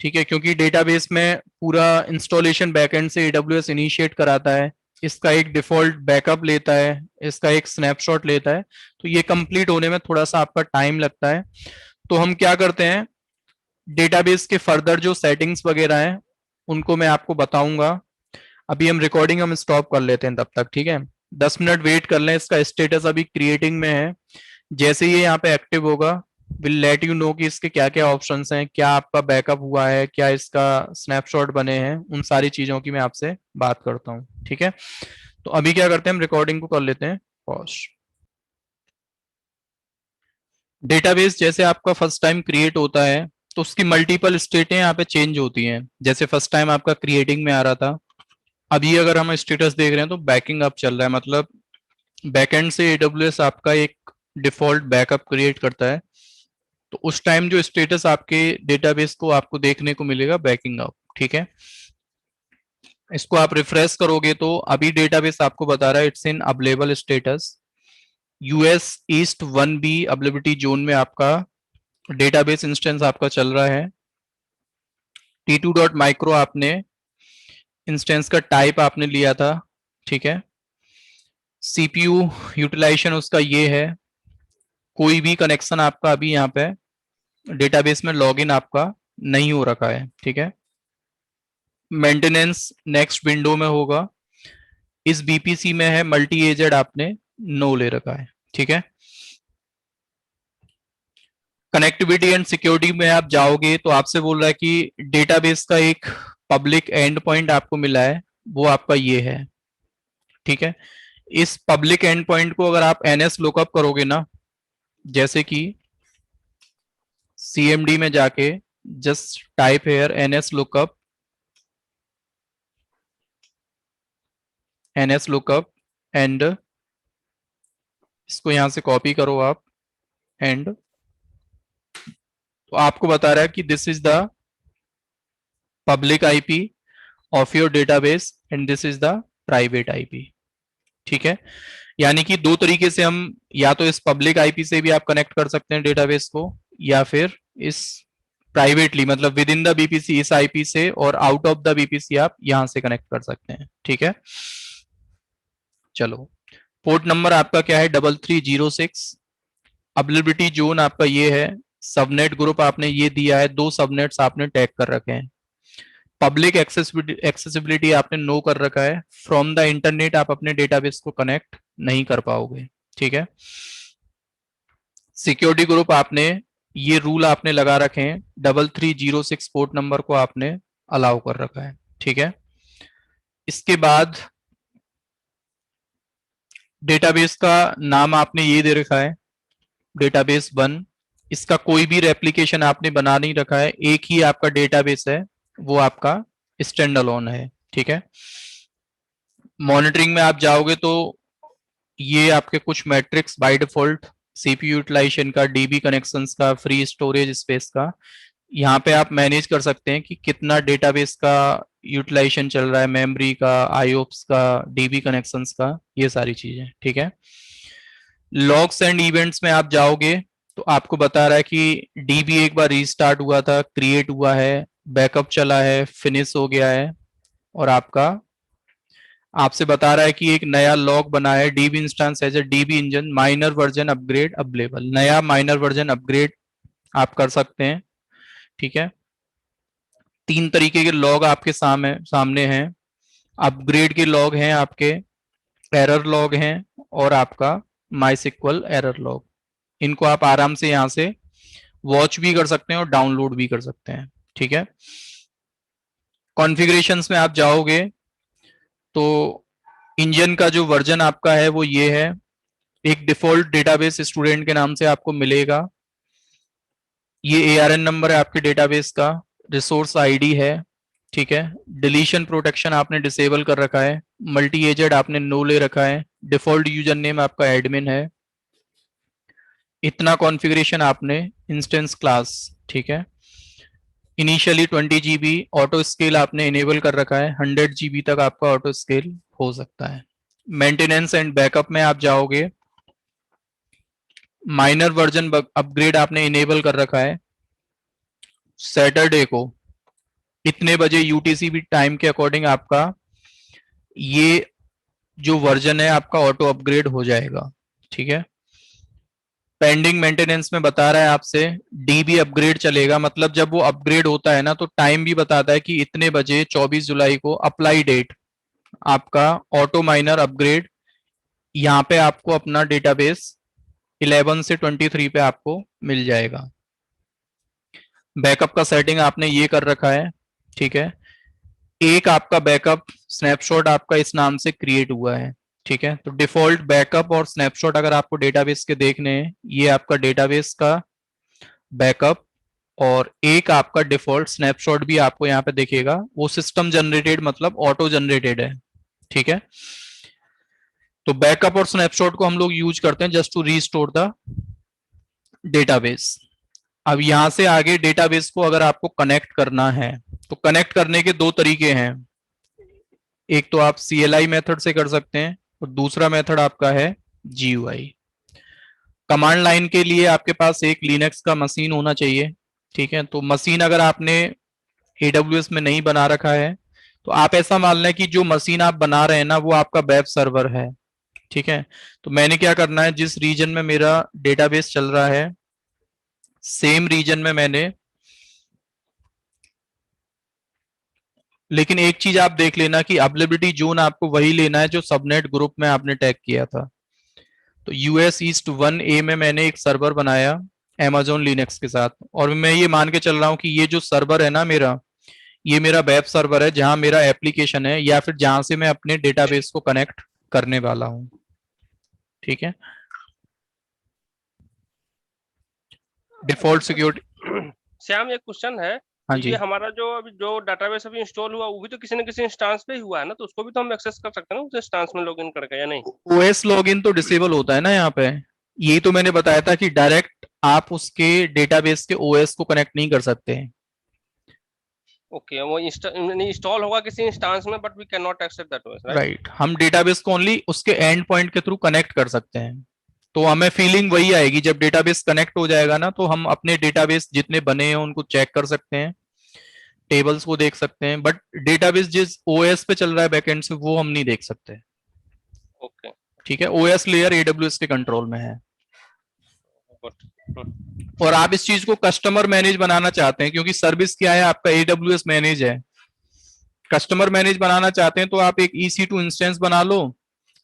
ठीक है, क्योंकि डेटाबेस में पूरा इंस्टॉलेशन बैकएंड से AWS इनिशिएट कराता है, इसका एक डिफॉल्ट बैकअप लेता है, इसका एक स्नैपशॉट लेता है, तो ये कंप्लीट होने में थोड़ा सा आपका टाइम लगता है। तो हम क्या करते हैं, डेटाबेस के फर्दर जो सेटिंग्स वगैरह हैं उनको मैं आपको बताऊंगा। अभी हम रिकॉर्डिंग हम स्टॉप कर लेते हैं तब तक। ठीक है, 10 मिनट वेट कर लें, इसका स्टेटस अभी क्रिएटिंग में है। जैसे ये यहाँ पे एक्टिव होगा विल लेट यू नो कि इसके क्या क्या ऑप्शंस हैं, क्या आपका बैकअप हुआ है, क्या इसका स्नैपशॉट बने हैं, उन सारी चीजों की मैं आपसे बात करता हूँ। ठीक है, तो अभी क्या करते हैं, हम रिकॉर्डिंग को कर लेते हैं पॉज। डेटाबेस जैसे आपका फर्स्ट टाइम क्रिएट होता है तो उसकी मल्टीपल स्टेटें यहाँ पे चेंज होती हैं। जैसे फर्स्ट टाइम आपका क्रिएटिंग में आ रहा था, अभी अगर हम स्टेटस देख रहे हैं तो बैकिंग अप चल रहा है, मतलब बैकएंड से AWS आपका एक डिफॉल्ट बैकअप क्रिएट करता है, तो उस टाइम जो स्टेटस आपके डेटाबेस को आपको देखने को मिलेगा बैकिंग अप। ठीक है, इसको आप रिफ्रेश करोगे तो अभी डेटाबेस आपको बता रहा है it's in available status. US east 1B availability zone में आपका डेटाबेस इंस्टेंस आपका चल रहा है। T2.micro आपने इंस्टेंस का टाइप आपने लिया था। ठीक है, CPU यूटिलाइजेशन उसका ये है, कोई भी कनेक्शन आपका अभी यहाँ पे डेटाबेस में लॉगिन आपका नहीं हो रखा है। ठीक है, मेंटेनेंस नेक्स्ट विंडो में होगा, इस BPC में है मल्टी एजेड आपने नो ले रखा है। ठीक है, कनेक्टिविटी एंड सिक्योरिटी में आप जाओगे तो आपसे बोल रहा है कि डेटाबेस का एक पब्लिक एंड पॉइंट आपको मिला है, वो आपका ये है। ठीक है, इस पब्लिक एंड पॉइंट को अगर आप NS लुकअप करोगे ना, जैसे कि CMD में जाके just type hair NS lookup and इसको यहां से कॉपी करो आप एंड, तो आपको बता रहा है कि this is the public IP of your database and this is the private IP। ठीक है, यानी कि दो तरीके से हम, या तो इस पब्लिक IP से भी आप कनेक्ट कर सकते हैं डेटाबेस को, या फिर इस प्राइवेटली मतलब विद इन द BPC इस IP से, और आउट ऑफ द BPC आप यहां से कनेक्ट कर सकते हैं। ठीक है, चलो पोर्ट नंबर आपका क्या है 3306। अवेलेबिलिटी जोन आपका ये है, सबनेट ग्रुप आपने ये दिया है, 2 सबनेट्स आपने टैग कर रखे हैं। पब्लिक एक्सेसिबिलिटी आपने नो कर रखा है, फ्रॉम द इंटरनेट आप अपने डेटाबेस को कनेक्ट नहीं कर पाओगे। ठीक है, सिक्योरिटी ग्रुप आपने ये रूल आपने लगा रखे हैं, 3306 पोर्ट नंबर को आपने अलाउ कर रखा है। ठीक है, इसके बाद डेटाबेस का नाम आपने ये दे रखा है डेटाबेस 1। इसका कोई भी रेप्लिकेशन आपने बना नहीं रखा है, एक ही आपका डेटाबेस है, वो आपका स्टैंड अलोन है। ठीक है, मॉनिटरिंग में आप जाओगे तो ये आपके कुछ metrics by default CPU utilization का, DB कनेक्शंस का, फ्री स्टोरेज स्पेस का, यहाँ पे आप मैनेज कर सकते हैं कि कितना डेटाबेस का यूटिलाइजेशन चल रहा है, मेमोरी का, आईओप्स का, डीबी कनेक्शंस का, ये सारी चीजें। ठीक है। लॉग्स एंड इवेंट्स में आप जाओगे तो आपको बता रहा है कि डीबी एक बार रीस्टार्ट हुआ था, क्रिएट हुआ है, बैकअप चला है, फिनिश हो गया है, और आपसे बता रहा है कि एक नया लॉग बना है, DB instance as a DB engine minor version upgrade available. नया माइनर वर्जन अपग्रेड आप कर सकते हैं। ठीक है। 3 तरीके के लॉग आपके सामने हैं। अपग्रेड के लॉग हैं आपके, एरर लॉग हैं, और आपका माइसिक्वल एरर लॉग। इनको आप आराम से यहां से वॉच भी कर सकते हैं और डाउनलोड भी कर सकते हैं। ठीक है। कॉन्फ़िगरेशंस में आप जाओगे तो इंजन का जो वर्जन आपका है वो ये है। एक डिफॉल्ट डेटाबेस स्टूडेंट के नाम से आपको मिलेगा। ये ARN नंबर है आपके डेटाबेस का, रिसोर्स आईडी है। ठीक है। डिलीशन प्रोटेक्शन आपने डिसेबल कर रखा है, मल्टी एजेड आपने नो ले रखा है, डिफॉल्ट यूजर नेम आपका एडमिन है। इतना कॉन्फ़िगरेशन आपने इंस्टेंस क्लास। ठीक है। इनिशियली 20 GB ऑटो स्केल आपने इनेबल कर रखा है, 100 GB तक आपका ऑटो स्केल हो सकता है। मेंटेनेंस एंड बैकअप में आप जाओगे, माइनर वर्जन अपग्रेड आपने इनेबल कर रखा है। सैटरडे को इतने बजे यूटीसी टाइम के अकॉर्डिंग आपका ये जो वर्जन है आपका ऑटो अपग्रेड हो जाएगा। ठीक है। पेंडिंग मेंटेनेंस में बता रहा है आपसे डीबी अपग्रेड चलेगा, मतलब जब वो अपग्रेड होता है ना तो टाइम भी बताता है कि इतने बजे 24 जुलाई को अप्लाई डेट आपका ऑटो माइनर अपग्रेड। यहाँ पे आपको अपना डेटाबेस 11 से 23 पे आपको मिल जाएगा। बैकअप का सेटिंग आपने ये कर रखा है। ठीक है। एक आपका बैकअप स्नैपशॉट आपका इस नाम से क्रिएट हुआ है। ठीक है। तो डिफॉल्ट बैकअप और स्नैपशॉट अगर आपको डेटाबेस के देखने हैं, ये आपका डेटाबेस का बैकअप, और एक आपका डिफॉल्ट स्नैपशॉट भी आपको यहाँ पे दिखेगा। वो सिस्टम जनरेटेड मतलब ऑटो जनरेटेड है। ठीक है। तो बैकअप और स्नैपशॉट को हम लोग यूज करते हैं just to restore the database. अब यहां से आगे डेटाबेस को अगर आपको कनेक्ट करना है तो कनेक्ट करने के 2 तरीके हैं। एक तो आप CLI मेथड से कर सकते हैं और दूसरा मेथड आपका है GUI। कमांड लाइन के लिए आपके पास एक लिनक्स का मशीन होना चाहिए। ठीक है। तो मशीन अगर आपने AWS में नहीं बना रखा है तो आप ऐसा मान लें कि जो मशीन आप बना रहे हैं ना वो आपका वेब सर्वर है। ठीक है। तो मैंने क्या करना है, जिस रीजन में मेरा डेटाबेस चल रहा है सेम रीजन में मैंने, लेकिन एक चीज आप देख लेना कि अवेलेबिलिटी जोन आपको वही लेना है जो सबनेट ग्रुप में आपने टैग किया था। तो US ईस्ट 1A में मैंने एक सर्वर बनाया Amazon लिनक्स के साथ, और मैं ये मान के चल रहा हूं कि ये जो सर्वर है ना मेरा, ये मेरा वेब सर्वर है जहां मेरा एप्लीकेशन है या फिर जहां से मैं अपने डेटाबेस को कनेक्ट करने वाला हूं। ठीक है। Default security. श्याम, एक क्वेश्चन है। हाँ ये जी। हमारा जो डाटाबेस अभी इंस्टॉल हुआ वो भी तो किसी न किसी इंस्टांस पे ही हुआ है ना, तो उसको भी तो हम एक्सेस कर सकते हैं ना उस इंस्टांस में लॉगिन करके, या नहीं? OS लॉगिन तो डिसेबल होता है ना यहाँ पे। यही तो मैंने बताया था कि डायरेक्ट आप उसके डेटाबेस के OS को कनेक्ट नहीं कर सकते हैं। ओके, वो इंस्टॉल होगा किसी इंस्टांस में but we can not access that OS, right? Right. हम डेटाबेस को ओनली उसके एंड पॉइंट के थ्रू कनेक्ट कर सकते हैं। तो हमें फीलिंग वही आएगी जब डेटाबेस कनेक्ट हो जाएगा ना, तो हम अपने डेटाबेस जितने बने हैं उनको चेक कर सकते हैं, टेबल्स को देख सकते हैं, बट डेटाबेस जिस OS पे चल रहा है बैकएंड से वो हम नहीं देख सकते। ओके, ठीक है। OS लेयर AWS के कंट्रोल में है। गुड। और आप इस चीज को कस्टमर मैनेज बनाना चाहते हैं क्योंकि सर्विस क्या है आपका, AWS मैनेज है। कस्टमर मैनेज बनाना चाहते हैं तो आप एक EC2 इंस्टेंस बना लो,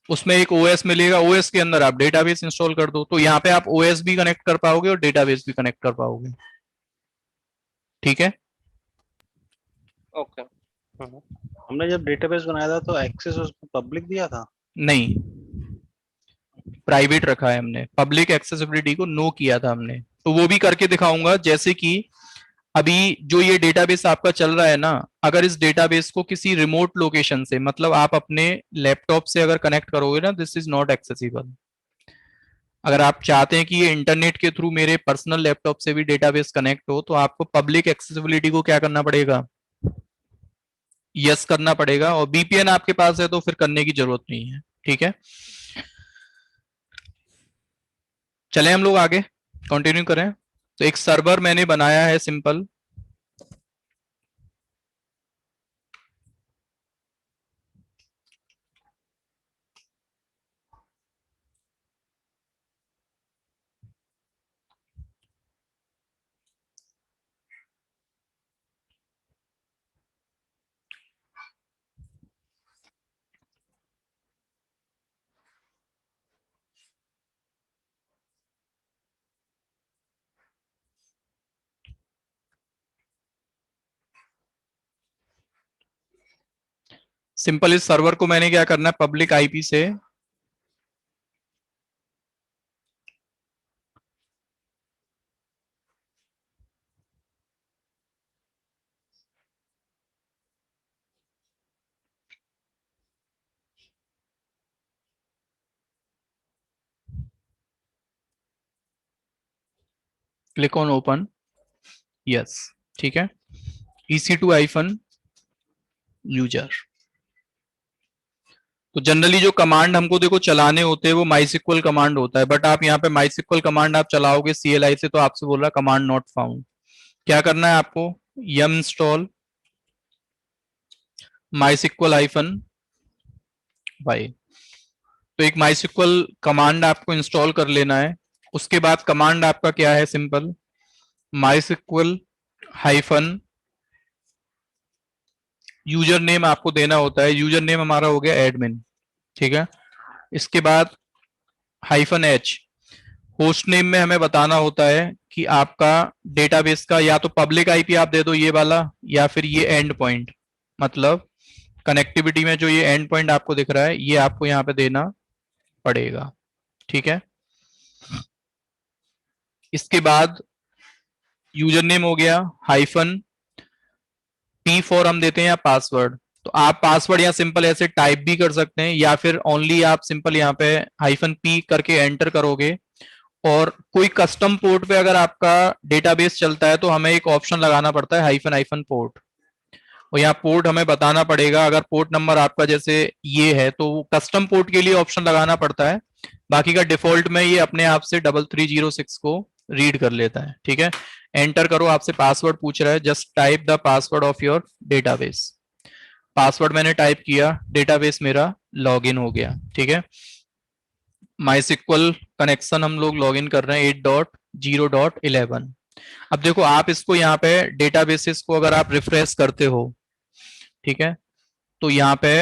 उसमें एक OS मिलेगा, OS के अंदर आप डेटाबेस इंस्टॉल कर दो, तो यहाँ पे आप OS भी कनेक्ट कर पाओगे और डेटाबेस भी कनेक्ट कर पाओगे। ठीक है। ओके। हमने जब डेटाबेस बनाया था तो एक्सेस उसको पब्लिक दिया था? नहीं, प्राइवेट रखा है हमने, पब्लिक एक्सेसिबिलिटी को नो किया था हमने। तो वो भी करके दिखाऊंगा, जैसे कि अभी जो ये डेटाबेस आपका चल रहा है ना, अगर इस डेटाबेस को किसी रिमोट लोकेशन से, मतलब आप अपने लैपटॉप से अगर कनेक्ट करोगे ना, दिस इज नॉट एक्सेसिबल। अगर आप चाहते हैं कि ये इंटरनेट के थ्रू मेरे पर्सनल लैपटॉप से भी डेटाबेस कनेक्ट हो, तो आपको पब्लिक एक्सेसिबिलिटी को क्या करना पड़ेगा, यस करना पड़ेगा, और बीपीएन आपके पास है तो फिर करने की जरूरत नहीं है। ठीक है, चले हम लोग आगे कंटिन्यू करें। तो एक सर्वर मैंने बनाया है सिंपल, सिंपल इस सर्वर को मैंने क्या करना है, पब्लिक आईपी से क्लिक ऑन ओपन, यस, ठीक है, EC2 हाइफन यूजर। तो जनरली जो कमांड हमको देखो चलाने होते हैं वो माइसिक्वल कमांड होता है, बट आप यहाँ पे माइसिक्वल कमांड आप चलाओगे CLI से तो आपसे बोल रहा कमांड नॉट फाउंड। क्या करना है आपको, yum इंस्टॉल माइसिक्वल हाइफन भाई। तो एक माइसिक्वल कमांड आपको इंस्टॉल कर लेना है। उसके बाद कमांड आपका क्या है, सिंपल माइसिक्वल हाइफन यूजर नेम आपको देना होता है। यूजर नेम हमारा हो गया एडमिन, ठीक है। इसके बाद हाइफन H, होस्ट नेम में हमें बताना होता है कि आपका डेटाबेस का या तो पब्लिक आईपी आप दे दो ये वाला, या फिर ये एंड पॉइंट, मतलब कनेक्टिविटी में जो ये एंड पॉइंट आपको दिख रहा है ये आपको यहाँ पे देना पड़ेगा, ठीक है। इसके बाद यूजर नेम हो गया हाइफन P फॉर हम देते हैं या पासवर्ड। तो आप पासवर्ड या सिंपल ऐसे टाइप भी कर सकते हैं, या फिर ओनली आप सिंपल यहाँ पे हाइफन P करके एंटर करोगे। और कोई कस्टम पोर्ट पे अगर आपका डेटाबेस चलता है तो हमें एक ऑप्शन लगाना पड़ता है हाइफन हाइफन पोर्ट, और यहाँ पोर्ट हमें बताना पड़ेगा। अगर पोर्ट नंबर आपका जैसे ये है तो कस्टम पोर्ट के लिए ऑप्शन लगाना पड़ता है, बाकी का डिफॉल्ट में ये अपने आप से 3306 को रीड कर लेता है, ठीक है। एंटर करो, आपसे पासवर्ड पूछ रहा है, just type the password of your database. Password मैंने टाइप किया, डेटाबेस मेरा लॉगिन हो गया, ठीक है। माइसिक्वल कनेक्शन हम लोग लॉगिन कर रहे हैं 8.0.11। अब देखो आप इसको यहाँ पे डेटाबेसेस को अगर आप रिफ्रेश करते हो, ठीक है, तो यहाँ पे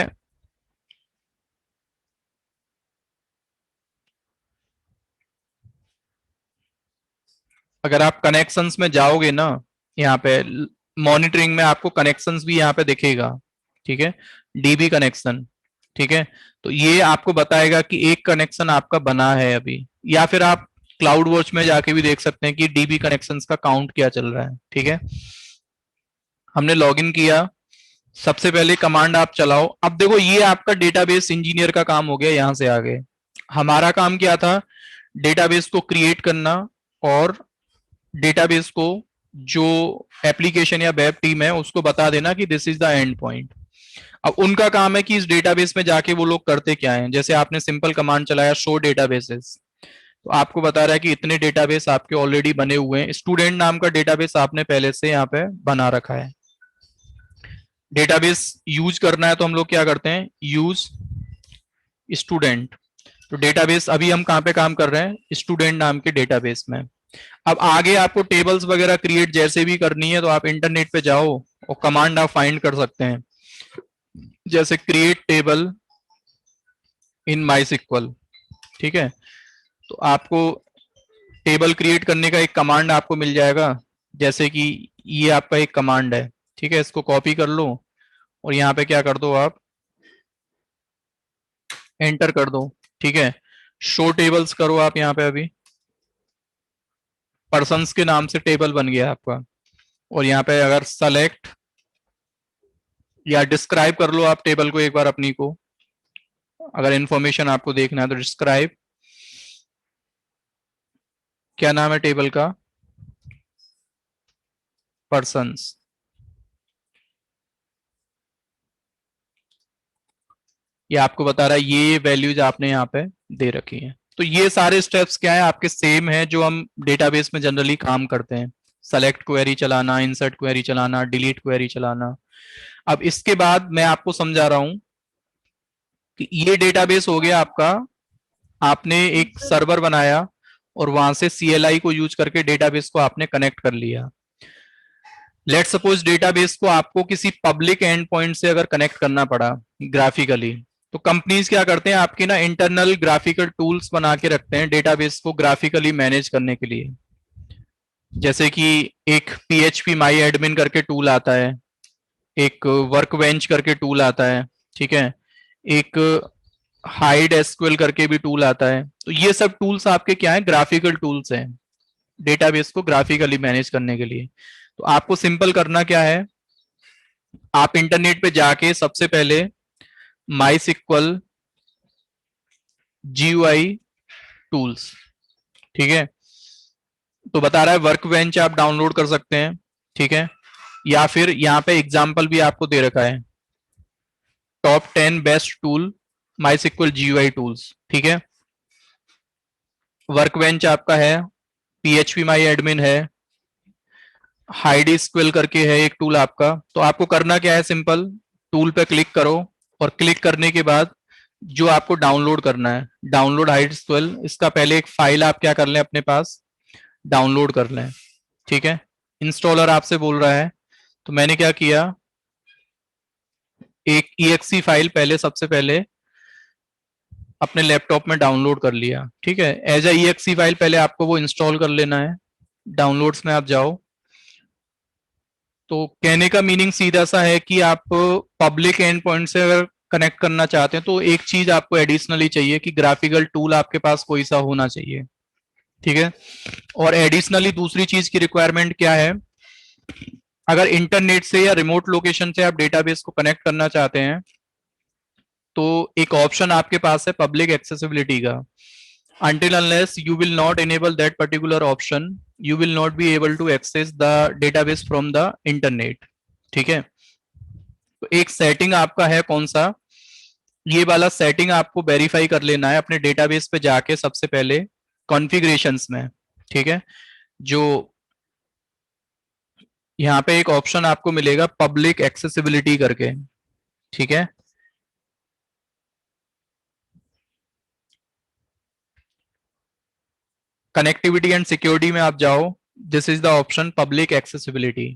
अगर आप कनेक्शंस में जाओगे ना, यहाँ पे मॉनिटरिंग में आपको कनेक्शंस भी यहाँ पे दिखेगा, ठीक है, डीबी कनेक्शन, ठीक है। तो ये आपको बताएगा कि एक कनेक्शन आपका बना है अभी, या फिर आप क्लाउड वॉच में जाके भी देख सकते हैं कि डीबी कनेक्शंस का काउंट क्या चल रहा है, ठीक है। हमने लॉगिन किया, सबसे पहले कमांड आप चलाओ। अब देखो ये आपका डेटाबेस इंजीनियर का काम हो गया, यहां से आगे हमारा काम क्या था, डेटाबेस को क्रिएट करना और डेटाबेस को जो एप्लीकेशन या वेब टीम है उसको बता देना कि this is the end point. अब उनका काम है कि इस डेटाबेस में जाके वो लोग करते क्या है। जैसे आपने सिंपल कमांड चलाया शो डेटाबेसेस, तो आपको बता रहा है कि इतने डेटाबेस आपके ऑलरेडी बने हुए हैं। स्टूडेंट नाम का डेटाबेस आपने पहले से यहाँ पे बना रखा है। डेटाबेस यूज करना है तो हम लोग क्या करते हैं, यूज स्टूडेंट। तो डेटाबेस अभी हम कहाँ पे काम कर रहे हैं, स्टूडेंट नाम के डेटाबेस में। अब आगे आपको टेबल्स वगैरह क्रिएट जैसे भी करनी है तो आप इंटरनेट पे जाओ और कमांड आप फाइंड कर सकते हैं, जैसे क्रिएट टेबल इन माइसिक्वल, ठीक है। तो आपको टेबल क्रिएट करने का एक कमांड आपको मिल जाएगा, जैसे कि ये आपका एक कमांड है, ठीक है। इसको कॉपी कर लो और यहाँ पे क्या कर दो, आप एंटर कर दो, ठीक है। शो टेबल्स करो आप यहाँ पे, अभी पर्सन्स के नाम से टेबल बन गया आपका। और यहाँ पे अगर सेलेक्ट या डिस्क्राइब कर लो आप टेबल को एक बार अपनी को, अगर इंफॉर्मेशन आपको देखना है तो डिस्क्राइब। क्या नाम है टेबल का? पर्सन्स। ये आपको बता रहा है ये वैल्यूज आपने यहाँ पे दे रखी है। तो ये सारे स्टेप्स क्या है आपके सेम है जो हम डेटाबेस में जनरली काम करते हैं। सेलेक्ट क्वेरी चलाना, इंसर्ट क्वेरी चलाना, डिलीट क्वेरी चलाना। अब इसके बाद मैं आपको समझा रहा हूं कि ये डेटाबेस हो गया आपका, आपने एक सर्वर बनाया और वहां से CLI को यूज करके डेटाबेस को आपने कनेक्ट कर लिया। लेट सपोज डेटाबेस को आपको किसी पब्लिक एंड पॉइंट से अगर कनेक्ट करना पड़ा ग्राफिकली, तो कंपनीज क्या करते हैं आपके ना इंटरनल ग्राफिकल टूल्स बना के रखते हैं डेटाबेस को ग्राफिकली मैनेज करने के लिए। जैसे कि एक PHP माई एडमिन करके टूल आता है, एक वर्क बेंच करके टूल आता है, ठीक है, एक हाइड एसक्यूएल करके भी टूल आता है। तो ये सब टूल्स आपके क्या है, ग्राफिकल टूल्स हैं डेटाबेस को ग्राफिकली मैनेज करने के लिए। तो आपको सिंपल करना क्या है, आप इंटरनेट पे जाके सबसे पहले MySQL GUI टूल्स, ठीक है, तो बता रहा है वर्क बेंच आप डाउनलोड कर सकते हैं, ठीक है, या फिर यहाँ पे एग्जाम्पल भी आपको दे रखा है top 10 best tool MySQL GUI tools, ठीक है। वर्क बेंच आपका है, PHP माई एडमिन है, हाइड एसक्यूएल करके है एक टूल आपका। तो आपको करना क्या है, सिंपल टूल पे क्लिक करो और क्लिक करने के बाद जो आपको डाउनलोड करना है, डाउनलोड हाइड एसक्यूएल, इसका पहले एक फाइल आप क्या कर लें अपने पास डाउनलोड कर लें, ठीक है। इंस्टॉलर आपसे बोल रहा है, तो मैंने क्या किया, एक EXE फाइल पहले सबसे पहले अपने लैपटॉप में डाउनलोड कर लिया, ठीक है। एज ए EXE फाइल पहले आपको वो इंस्टॉल कर लेना है। डाउनलोड्स में आप जाओ, तो कहने का मीनिंग सीधा सा है कि आप पब्लिक एंड पॉइंट से अगर कनेक्ट करना चाहते हैं तो एक चीज आपको एडिशनली चाहिए कि ग्राफिकल टूल आपके पास कोई सा होना चाहिए, ठीक है। और एडिशनली दूसरी चीज की रिक्वायरमेंट क्या है, अगर इंटरनेट से या रिमोट लोकेशन से आप डेटाबेस को कनेक्ट करना चाहते हैं तो एक ऑप्शन आपके पास है पब्लिक एक्सेसिबिलिटी का। until unless you will not enable that particular option you will not be able to access the database from the internet, ठीक है। तो एक सेटिंग आपका है कौन सा, ये वाला सेटिंग आपको वेरीफाई कर लेना है अपने डेटाबेस पे जाके सबसे पहले कॉन्फ़िगरेशंस में, ठीक है। जो यहाँ पे एक ऑप्शन आपको मिलेगा पब्लिक एक्सेसिबिलिटी करके, ठीक है। कनेक्टिविटी एंड सिक्योरिटी में आप जाओ, this is the option public accessibility.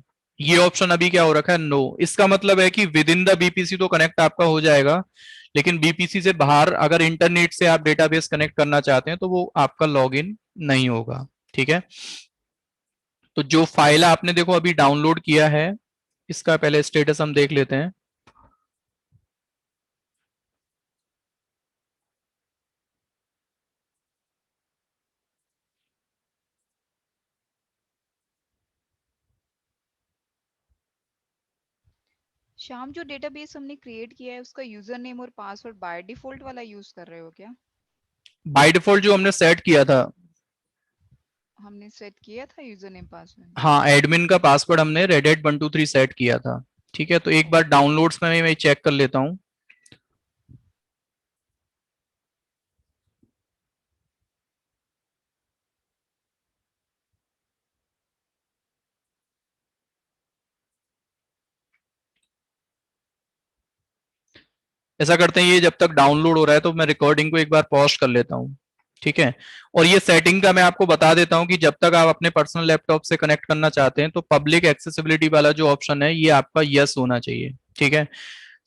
ये ऑप्शन अभी क्या हो रखा है, नो। इसका मतलब है कि विद इन द बीपीसी तो कनेक्ट आपका हो जाएगा, लेकिन बीपीसी से बाहर अगर इंटरनेट से आप डेटाबेस कनेक्ट करना चाहते हैं तो वो आपका लॉगिन नहीं होगा, ठीक है। तो जो फाइल आपने देखो अभी डाउनलोड किया है, इसका पहले स्टेटस हम देख लेते हैं। श्याम, जो डेटाबेस हमने क्रिएट किया है उसका यूजर नेम और पासवर्ड बाय डिफॉल्ट वाला यूज कर रहे हो क्या? बाय डिफॉल्ट जो हमने सेट किया था, हमने सेट किया था यूजर नेम पासवर्ड। हाँ, एडमिन का पासवर्ड हमने redet123 सेट किया था, ठीक है। तो एक बार डाउनलोड्स में मैं चेक कर लेता हूं। ऐसा करते हैं, ये जब तक डाउनलोड हो रहा है तो मैं रिकॉर्डिंग को एक बार पॉज कर लेता हूं, ठीक है। और ये सेटिंग का मैं आपको बता देता हूं कि जब तक आप अपने पर्सनल लैपटॉप से कनेक्ट करना चाहते हैं तो पब्लिक एक्सेसिबिलिटी वाला जो ऑप्शन है ये आपका यस होना चाहिए, ठीक है।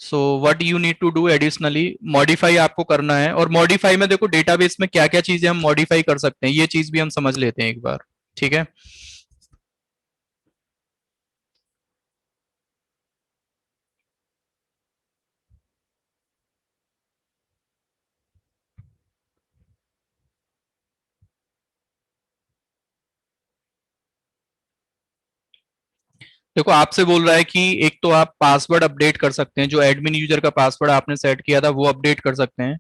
So what you need to do additionally, modify आपको करना है। और मॉडिफाई में देखो डेटाबेस में क्या क्या चीजें हम मॉडिफाई कर सकते हैं, ये चीज भी हम समझ लेते हैं एक बार, ठीक है। देखो आपसे बोल रहा है कि एक तो आप पासवर्ड अपडेट कर सकते हैं, जो एडमिन यूजर का पासवर्ड आपने सेट किया था वो अपडेट कर सकते हैं।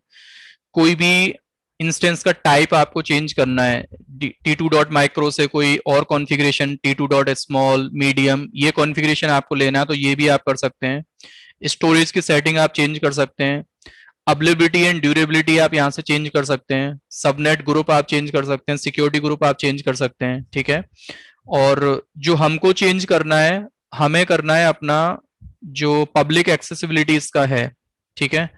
कोई भी इंस्टेंस का टाइप आपको चेंज करना है, t2.micro से कोई और कॉन्फ़िगरेशन, t2.small, मीडियम, ये कॉन्फ़िगरेशन आपको लेना है तो ये भी आप कर सकते हैं। स्टोरेज की सेटिंग आप चेंज कर सकते हैं। अवेलेबिलिटी एंड ड्यूरेबिलिटी आप यहाँ से चेंज कर सकते हैं। सबनेट ग्रुप आप चेंज कर सकते हैं। सिक्योरिटी ग्रुप आप चेंज कर सकते हैं। ठीक है। और जो हमको चेंज करना है, हमें करना है अपना जो पब्लिक एक्सेसिबिलिटीज का है। ठीक है।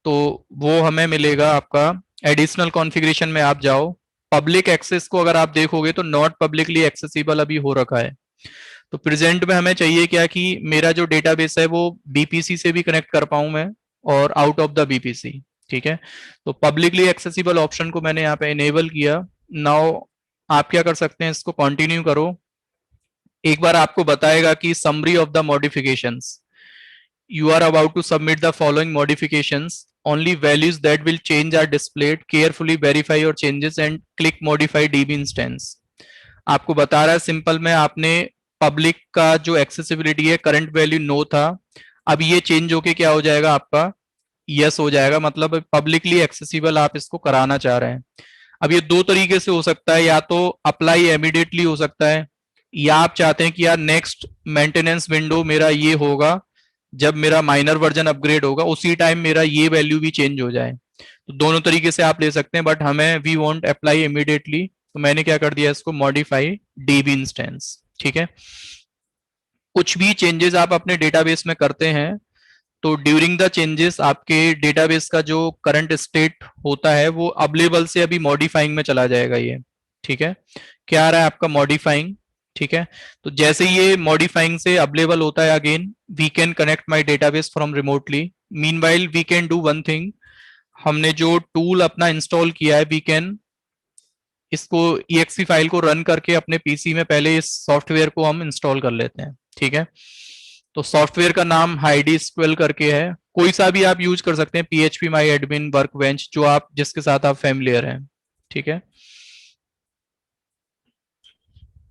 तो वो हमें मिलेगा आपका एडिशनल कॉन्फ़िगरेशन में आप जाओ, पब्लिक एक्सेस को अगर आप देखोगे तो नॉट पब्लिकली एक्सेसिबल अभी हो रखा है। तो प्रेजेंट में हमें चाहिए क्या कि मेरा जो डेटाबेस है वो बीपीसी से भी कनेक्ट कर पाऊं मैं और आउट ऑफ द बीपीसी। ठीक है। तो पब्लिकली एक्सेसिबल ऑप्शन को मैंने यहाँ पे इनेबल किया। नाउ आप क्या कर सकते हैं, इसको कंटिन्यू करो। एक बार आपको बताएगा कि summary of the modifications, you are about to submit the following modifications. Only values that will change are displayed. Carefully verify your changes and click modify db instance. आपको बता रहा है सिंपल में, आपने पब्लिक का जो एक्सेसिबिलिटी है current value no था, अब ये चेंज होके क्या हो जाएगा आपका यस हो जाएगा, मतलब पब्लिकली एक्सेसिबल आप इसको कराना चाह रहे हैं। अब ये दो तरीके से हो सकता है, या तो अप्लाई इमीडिएटली हो सकता है, या आप चाहते हैं कि यार नेक्स्ट मेंटेनेंस विंडो मेरा ये होगा जब मेरा माइनर वर्जन अपग्रेड होगा उसी टाइम मेरा ये वैल्यू भी चेंज हो जाए। तो दोनों तरीके से आप ले सकते हैं, बट हमें वी वांट अप्लाई इमीडिएटली, तो मैंने क्या कर दिया इसको मॉडिफाई डीबी इंस्टेंस। ठीक है। कुछ भी चेंजेस आप अपने डेटाबेस में करते हैं तो ड्यूरिंग द चेंजेस आपके डेटाबेस का जो करंट स्टेट होता है वो अवेलेबल से अभी मॉडिफाइंग में चला जाएगा ये। ठीक है। क्या आ रहा है आपका मॉडिफाइंग। ठीक है। तो जैसे ये मॉडिफाइंग से अवेलेबल होता है again we can connect my database from remotely. Meanwhile we can do one thing, हमने जो टूल अपना इंस्टॉल किया है वी कैन इसको exe फाइल को रन करके अपने पीसी में पहले इस सॉफ्टवेयर को हम इंस्टॉल कर लेते हैं। ठीक है। तो सॉफ्टवेयर का नाम हाइडी स्क्वेल करके है, कोई सा भी आप यूज कर सकते हैं, PHP माई एडमिन वर्कबेंच जो आप जिसके साथ आप फेमिलियर हैं। ठीक है।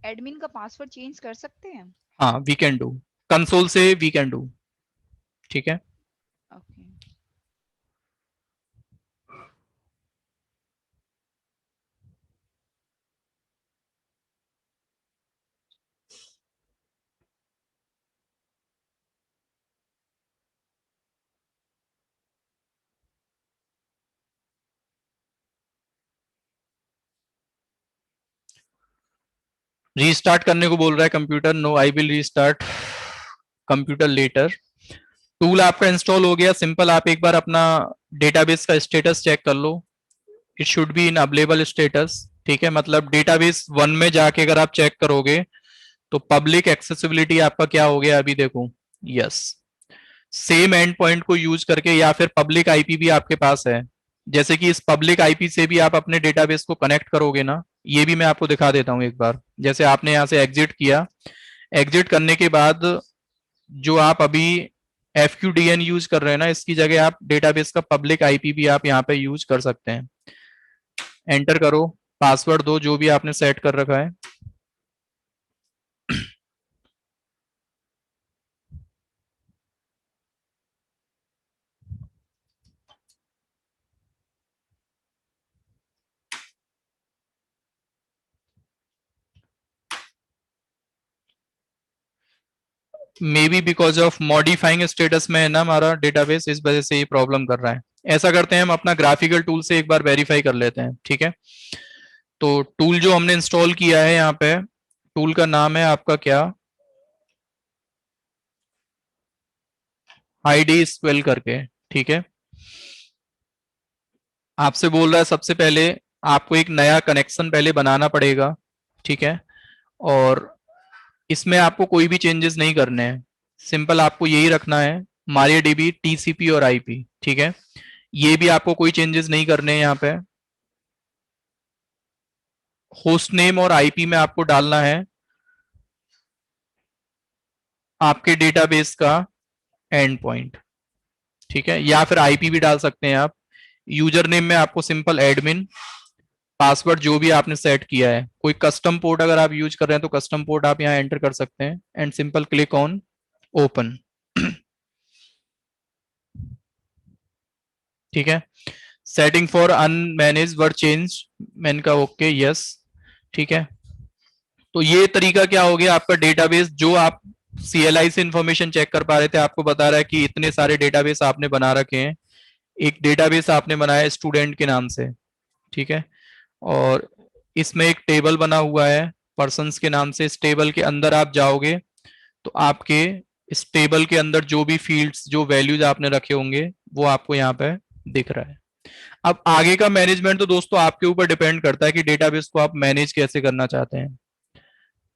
एडमिन का पासवर्ड चेंज कर सकते हैं? हाँ वी कैन डू, कंसोल से वी कैन डू। ठीक है। ओके। रीस्टार्ट करने को बोल रहा है computer, no I will restart computer later. Tool आपका इंस्टॉल हो गया, सिंपल आप एक बार अपना डेटाबेस का स्टेटस चेक कर लो, it should be in available status. ठीक है। मतलब डेटाबेस 1 में जाके अगर आप चेक करोगे तो पब्लिक एक्सेसिबिलिटी आपका क्या हो गया अभी देखो, यस। सेम एंड पॉइंट को यूज करके या फिर पब्लिक आईपी भी आपके पास है, जैसे कि इस पब्लिक आईपी से भी आप अपने डेटाबेस को कनेक्ट करोगे ना, ये भी मैं आपको दिखा देता हूं एक बार। जैसे आपने यहां से एग्जिट किया, एग्जिट करने के बाद जो आप अभी FQDN यूज कर रहे हैं ना, इसकी जगह आप डेटाबेस का पब्लिक आईपी भी आप यहाँ पे यूज कर सकते हैं। एंटर करो, पासवर्ड दो जो भी आपने सेट कर रखा है। May be because of modifying status में है ना हमारा डेटाबेस, इस वजह से ये प्रॉब्लम कर रहा है। ऐसा करते हैं हम अपना ग्राफिकल टूल से एक बार वेरीफाई कर लेते हैं। ठीक है। तो टूल जो हमने इंस्टॉल किया है यहाँ पे, टूल का नाम है आपका क्या, हाइडी स्क्वेल करके। ठीक है। आपसे बोल रहा है सबसे पहले आपको एक नया कनेक्शन पहले बनाना पड़ेगा। ठीक है। और इसमें आपको कोई भी चेंजेस नहीं करने हैं, सिंपल आपको यही रखना है MariaDB TCP और IP। ठीक है। ये भी आपको कोई चेंजेस नहीं करने हैं। यहाँ पे होस्ट नेम और IP में आपको डालना है आपके डेटाबेस का एंड पॉइंट। ठीक है। या फिर IP भी डाल सकते हैं आप। यूजर नेम में आपको सिंपल एडमिन, पासवर्ड जो भी आपने सेट किया है, कोई कस्टम पोर्ट अगर आप यूज कर रहे हैं तो कस्टम पोर्ट आप यहाँ एंटर कर सकते हैं and simple click on open. ठीक है। Setting for unmanaged were change, मैंने कहा ओके यस, ठीक है। तो ये तरीका क्या हो गया, आपका डेटाबेस जो आप CLI से इंफॉर्मेशन चेक कर पा रहे थे, आपको बता रहा है कि इतने सारे डेटाबेस आपने बना रखे हैं। एक डेटाबेस आपने बनाया स्टूडेंट के नाम से, ठीक है, और इसमें एक टेबल बना हुआ है पर्सन्स के नाम से। इस टेबल के अंदर आप जाओगे तो आपके इस टेबल के अंदर जो भी फील्ड्स, जो वैल्यूज आपने रखे होंगे वो आपको यहाँ पे दिख रहा है। अब आगे का मैनेजमेंट तो दोस्तों आपके ऊपर डिपेंड करता है कि डेटाबेस को आप मैनेज कैसे करना चाहते हैं।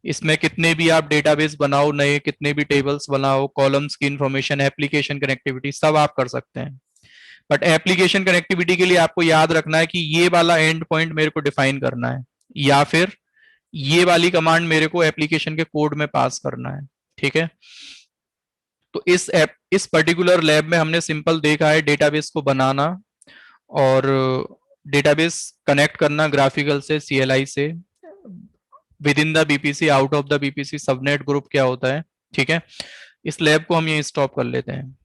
इसमें कितने भी आप डेटाबेस बनाओ, नए कितने भी टेबल्स बनाओ, कॉलम्स की इंफॉर्मेशन, एप्लीकेशन कनेक्टिविटी सब आप कर सकते हैं। बट एप्लीकेशन कनेक्टिविटी के लिए आपको याद रखना है कि ये वाला एंड पॉइंट मेरे को डिफाइन करना है, या फिर ये वाली कमांड मेरे को एप्लीकेशन के कोड में पास करना है, ठीक है। तो इस पर्टिकुलर लैब में हमने सिंपल देखा है डेटाबेस को बनाना और डेटाबेस कनेक्ट करना ग्राफिकल से, CLI से, with in the BPC, out of the BPC, subnet group क्या होता है, ठीक है। इस लैब को हम ये स्टॉप कर लेते हैं।